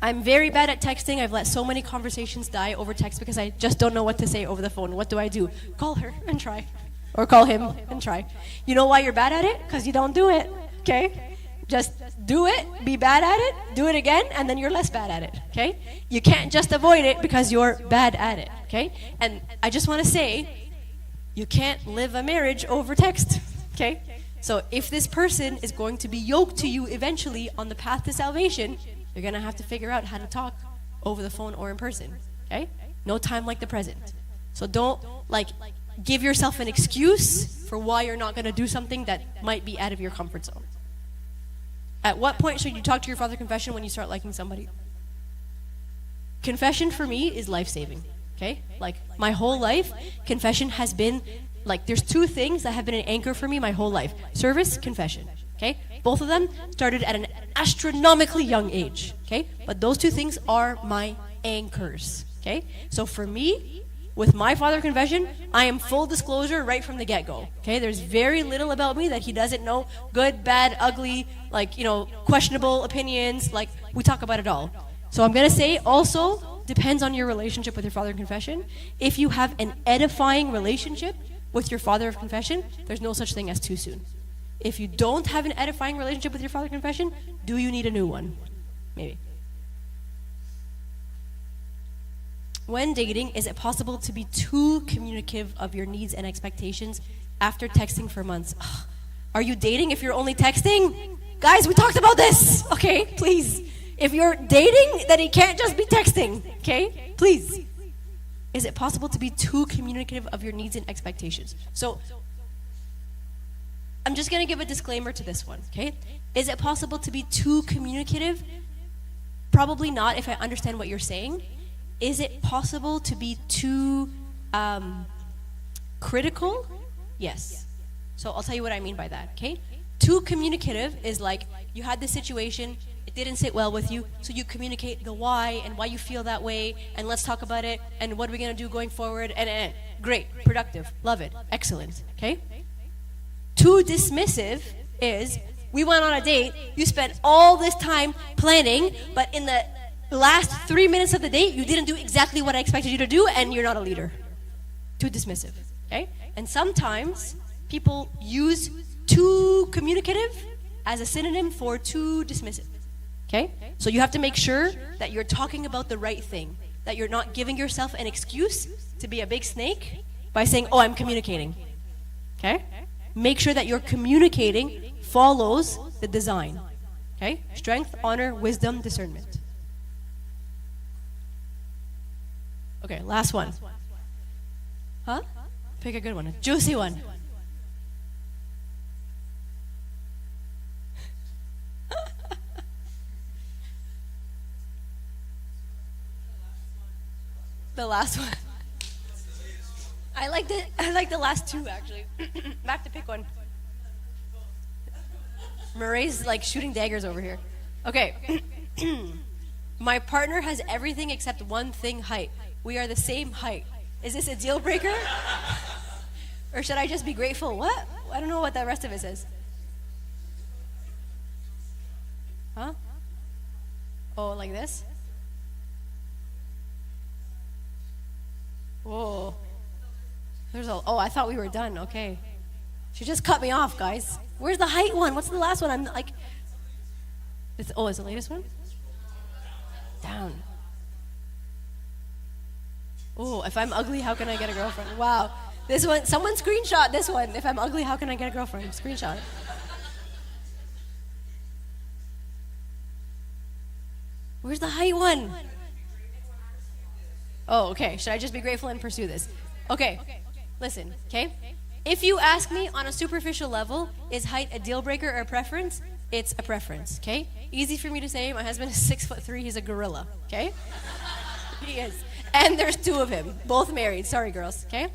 I'm very bad at texting. I've let so many conversations die over text because I just don't know what to say over the phone. What do I do? Call her and try. Or call him and try. You know why you're bad at it? Because you don't do it. Okay? Just do it, be bad at it, do it again, and then you're less bad at it. Okay? You can't just avoid it because you're bad at it. Okay? And I just want to say, you can't live a marriage over text. Okay? So if this person is going to be yoked to you eventually on the path to salvation, you're going to have to figure out how to talk over the phone or in person, okay? No time like the present. So don't, give yourself an excuse for why you're not going to do something that might be out of your comfort zone. At what point should you talk to your father confession when you start liking somebody? Confession for me is life-saving, okay? My whole life, confession has been, there's two things that have been an anchor for me my whole life. Service, confession. Okay? Both of them started at an astronomically young age. Okay? But those two things are my anchors. Okay? So for me, with my father confession, I am full disclosure right from the get-go. Okay? There's very little about me that he doesn't know. Good, bad, ugly, questionable opinions. We talk about it all. So I'm going to say also, depends on your relationship with your father of confession. If you have an edifying relationship with your father of confession, there's no such thing as too soon. If you don't have an edifying relationship with your father of confession, do you need a new one? Maybe. When dating, is it possible to be too communicative of your needs and expectations after texting for months? Ugh. Are you dating if you're only texting? Guys, we talked about this. Okay, please. If you're dating, then it can't just be texting. Okay, please. Is it possible to be too communicative of your needs and expectations? So, I'm just going to give a disclaimer to this one, okay? Is it possible to be too communicative? Probably not if I understand what you're saying. Is it possible to be too critical? Yes. So I'll tell you what I mean by that, okay? Too communicative is you had this situation, it didn't sit well with you, so you communicate the why and why you feel that way, and let's talk about it, and what are we going to do going forward, and great, productive, love it, excellent, okay? Too dismissive is, we went on a date, you spent all this time planning, but in the last 3 minutes of the date, you didn't do exactly what I expected you to do, and you're not a leader. Too dismissive, okay? And sometimes people use too communicative as a synonym for too dismissive, okay? So you have to make sure that you're talking about the right thing, that you're not giving yourself an excuse to be a big snake by saying, oh, I'm communicating, okay? Make sure that your communicating follows the design. Okay? Strength, honor, wisdom, discernment. Okay, last one. Huh? Pick a good one. A juicy one. The last one. I like the last two actually. Back to pick one. Murray's shooting daggers over here. Okay. My partner has everything except one thing: height. We are the same height. Is this a deal breaker? Or should I just be grateful? What? I don't know what the rest of it says. Huh? Oh, like this? Whoa. Oh, I thought we were done. Okay. She just cut me off, guys. Where's the height one? What's the last one? Is the latest one? Down. Oh, if I'm ugly, how can I get a girlfriend? Wow. This one, someone screenshot this one. If I'm ugly, how can I get a girlfriend? Screenshot it. Where's the height one? Oh, okay. Should I just be grateful and pursue this? Okay. Listen, okay? If you ask me on a superficial level, is height a deal breaker or a preference? It's a preference, okay? Easy for me to say. My husband is 6'3". He's a gorilla, okay? He is. And there's two of him, both married. Sorry, girls, okay?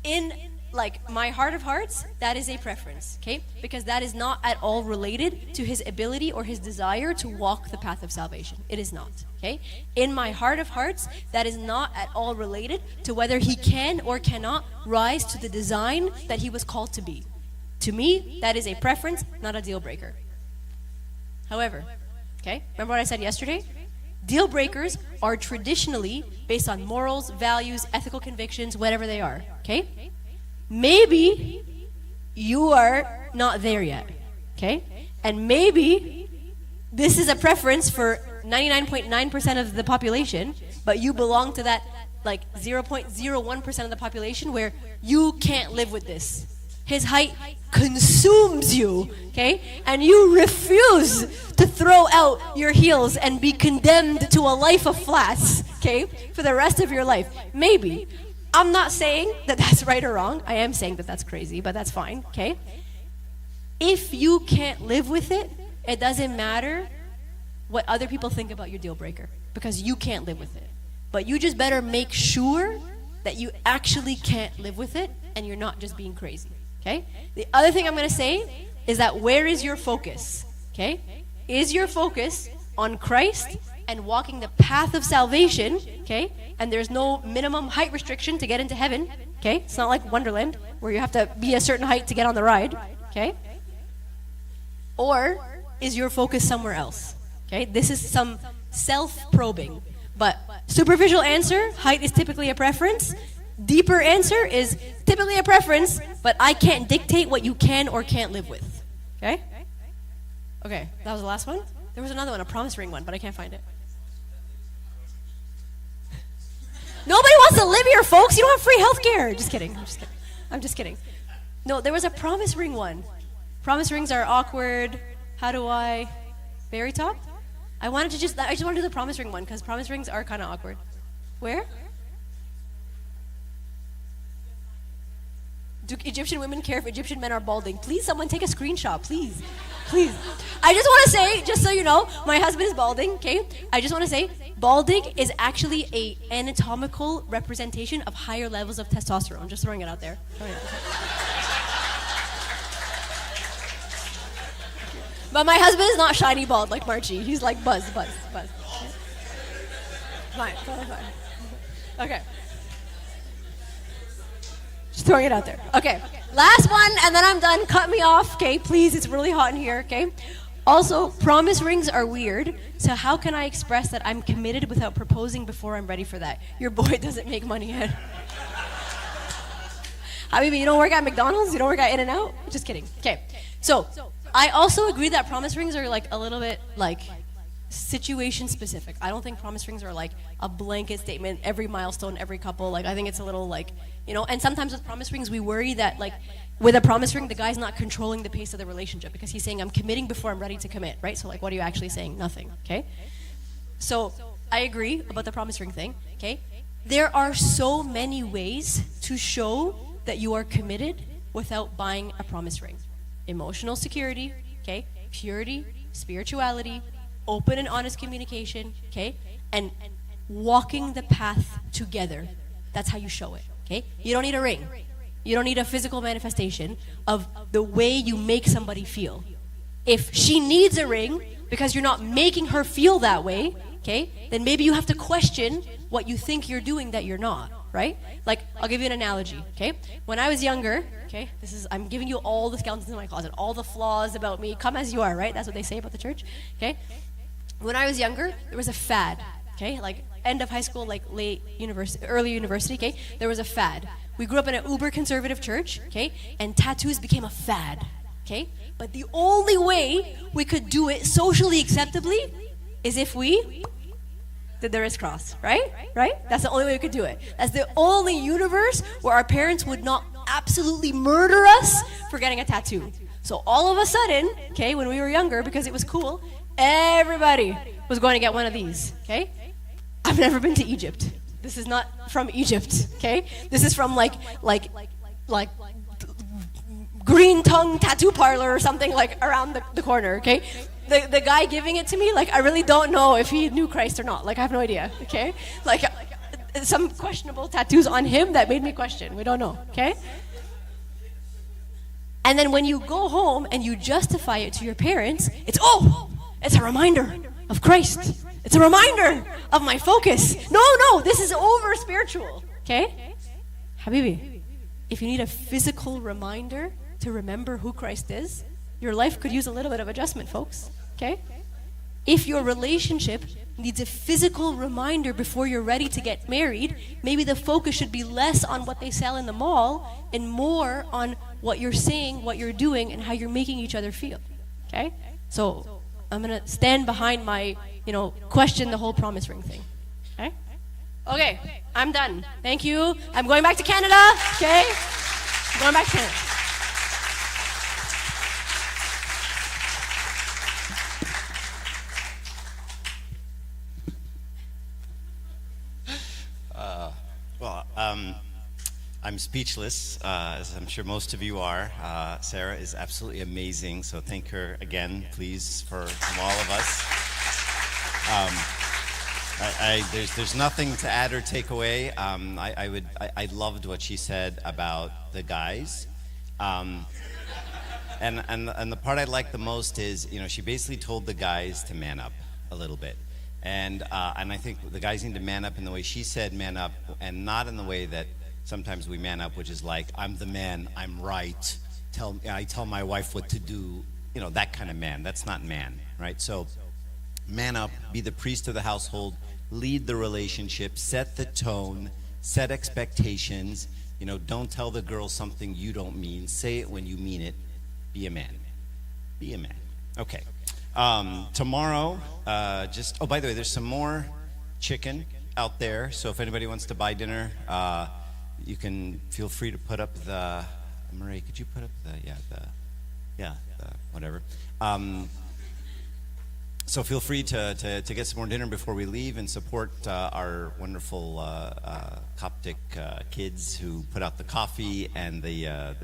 in like my heart of hearts, that is a preference, okay? Because that is not at all related to his ability or his desire to walk the path of salvation. It is not, okay? In my heart of hearts, that is not at all related to whether he can or cannot rise to the design that he was called to be. To me, that is a preference, not a deal breaker. However, okay, remember what I said yesterday? Deal breakers are traditionally based on morals, values, ethical convictions, whatever they are, okay? Maybe you are not there yet, okay? And maybe this is a preference for 99.9% of the population, but you belong to that like 0.01% of the population where you can't live with this. His height consumes you, okay? And you refuse to throw out your heels and be condemned to a life of flats, okay? For the rest of your life. Maybe. I'm not saying that that's right or wrong. I am saying that that's crazy, but that's fine, okay? If you can't live with it, it doesn't matter what other people think about your deal breaker because you can't live with it. But you just better make sure that you actually can't live with it and you're not just being crazy, okay? The other thing I'm going to say is that where is your focus, okay? Is your focus on Christ and walking the path of salvation, okay? And there's no minimum height restriction to get into heaven, okay? It's not like Wonderland where you have to be a certain height to get on the ride, okay? Or is your focus somewhere else, okay? This is some self-probing. But superficial answer, height is typically a preference. Deeper answer is typically a preference, but I can't dictate what you can or can't live with, okay? Okay, that was the last one. There was another one, a promise ring one, but I can't find it. Nobody wants to live here, folks. You don't have free health care. Just kidding. I'm just kidding. No, there was a promise ring one. Promise rings are awkward. How do I? Very top? I just want to do the promise ring one because promise rings are kind of awkward. Where? Do Egyptian women care if Egyptian men are balding? Please, someone take a screenshot, please. Please. I just want to say, just so you know, my husband is balding, okay? I just want to say, balding is actually a anatomical representation of higher levels of testosterone. Just throwing it out there. But my husband is not shiny bald like Marchie. He's like buzz. Fine. Okay. Just throwing it out there. Okay. Last one, and then I'm done. Cut me off, okay? Please, it's really hot in here, okay? Also, promise rings are weird, so how can I express that I'm committed without proposing before I'm ready for that? Your boy doesn't make money yet. Habibi, you don't work at McDonald's? You don't work at In-N-Out? Just kidding. Okay. So, I also agree that promise rings are like a little bit like situation specific. I don't think promise rings are like a blanket statement, every milestone, every couple. Like I think it's a little like, you know, and sometimes with promise rings we worry that like with a promise ring the guy's not controlling the pace of the relationship because he's saying I'm committing before I'm ready to commit, right? So like what are you actually saying? Nothing, okay? So I agree about the promise ring thing, okay? There are so many ways to show that you are committed without buying a promise ring. Emotional security, okay? Purity, spirituality, open and honest communication, okay? And walking the path together. That's how you show it, okay? You don't need a ring. You don't need a physical manifestation of the way you make somebody feel. If she needs a ring because you're not making her feel that way, okay? Then maybe you have to question what you think you're doing that you're not, right? Like, I'll give you an analogy, okay? When I was younger, okay, I'm giving you all the skeletons in my closet, all the flaws about me, come as you are, right? That's what they say about the church, okay? When I was younger, there was a fad, okay? Like, end of high school, like late university, early university, okay? There was a fad. We grew up in an uber conservative church, okay? And tattoos became a fad, okay? But the only way we could do it socially acceptably is if we did the wrist cross, right? Right? That's the only way we could do it. That's the only universe where our parents would not absolutely murder us for getting a tattoo. So all of a sudden, okay, when we were younger, because it was cool, everybody was going to get one of these, okay? I've never been to Egypt. This is not from Egypt, okay? This is from like Green Tongue Tattoo Parlor or something like around the corner, okay? The guy giving it to me, like, I really don't know if he knew Christ or not. Like, I have no idea, okay? Like, some questionable tattoos on him that made me question. We don't know, okay? And then when you go home and you justify it to your parents, it's a reminder of Christ. It's a reminder of my focus. No, this is over spiritual, okay? Habibi, if you need a physical reminder to remember who Christ is, your life could use a little bit of adjustment, folks, okay? If your relationship needs a physical reminder before you're ready to get married, maybe the focus should be less on what they sell in the mall and more on what you're saying, what you're doing, and how you're making each other feel, okay? So I'm going to stand behind my, question the whole promise ring thing, okay? Okay, I'm done. Thank you. I'm going back to Canada, okay? I'm going back to Canada. I'm speechless, as I'm sure most of you are. Sarah is absolutely amazing, so thank her again, please, from all of us. There's nothing to add or take away. I loved what she said about the guys, and the part I liked the most is, she basically told the guys to man up a little bit. And I think the guys need to man up in the way she said man up, and not in the way that sometimes we man up, which is like, I'm the man, I'm right, I tell my wife what to do, that kind of man. That's not man, right? So man up, be the priest of the household, lead the relationship, set the tone, set expectations, don't tell the girl something you don't mean, say it when you mean it, be a man. Be a man. Okay. Tomorrow, by the way, there's some more chicken out there, so if anybody wants to buy dinner, you can feel free to put up the, Marie, could you put up whatever. So feel free to get some more dinner before we leave and support our wonderful Coptic kids who put out the coffee and the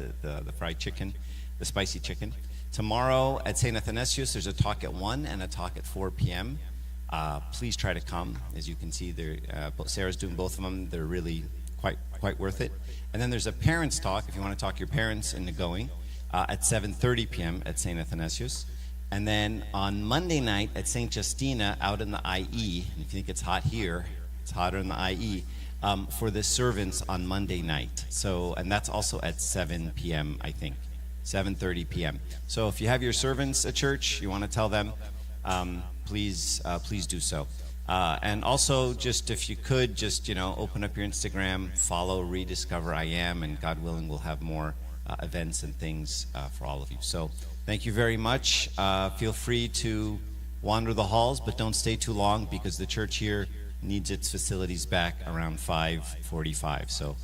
fried chicken, the spicy chicken. Tomorrow at St. Athanasius, there's a talk at 1 and a talk at 4 p.m. Please try to come. As you can see, Sarah's doing both of them. They're really quite worth it. And then there's a parents' talk, if you want to talk your parents into going, at 7:30 p.m. at St. Athanasius. And then on Monday night at St. Justina out in the IE, and if you think it's hot here, it's hotter in the IE, for the servants on Monday night. So, and that's also at 7 p.m., I think. 7:30 p.m. So if you have your servants at church, you want to tell them, please do so. And also, just if you could, just open up your Instagram, follow Rediscover I Am, and God willing, we'll have more events and things for all of you. So thank you very much. Feel free to wander the halls, but don't stay too long because the church here needs its facilities back around 5:45. So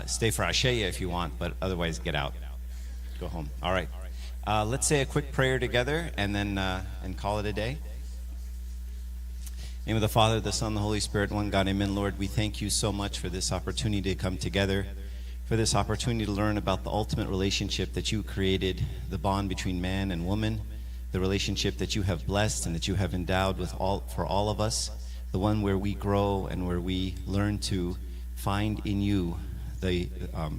stay for Asheya if you want, but otherwise get out. Go home. All right. Let's say a quick prayer together and then and call it a day. In the name of the Father, the Son, the Holy Spirit, one God, amen. Lord, we thank you so much for this opportunity to come together, for this opportunity to learn about the ultimate relationship that you created, the bond between man and woman, the relationship that you have blessed and that you have endowed with for all of us, the one where we grow and where we learn to find in you,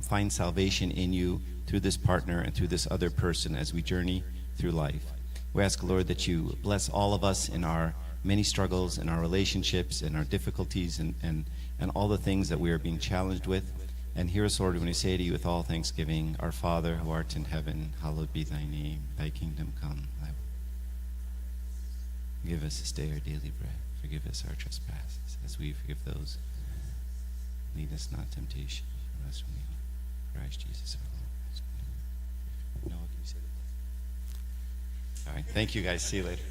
find salvation in you through this partner and through this other person as we journey through life. We ask, Lord, that you bless all of us in our many struggles, in our relationships, in our difficulties, and all the things that we are being challenged with. And hear us, Lord, when we say to you with all thanksgiving, Our Father, who art in heaven, hallowed be thy name. Thy kingdom come. Give us this day our daily bread. Forgive us our trespasses, as we forgive those. Lead us not to temptation, but us from evil. Christ Jesus our Lord. Noah, can you say the blessing? All right. Thank you, guys. See you later.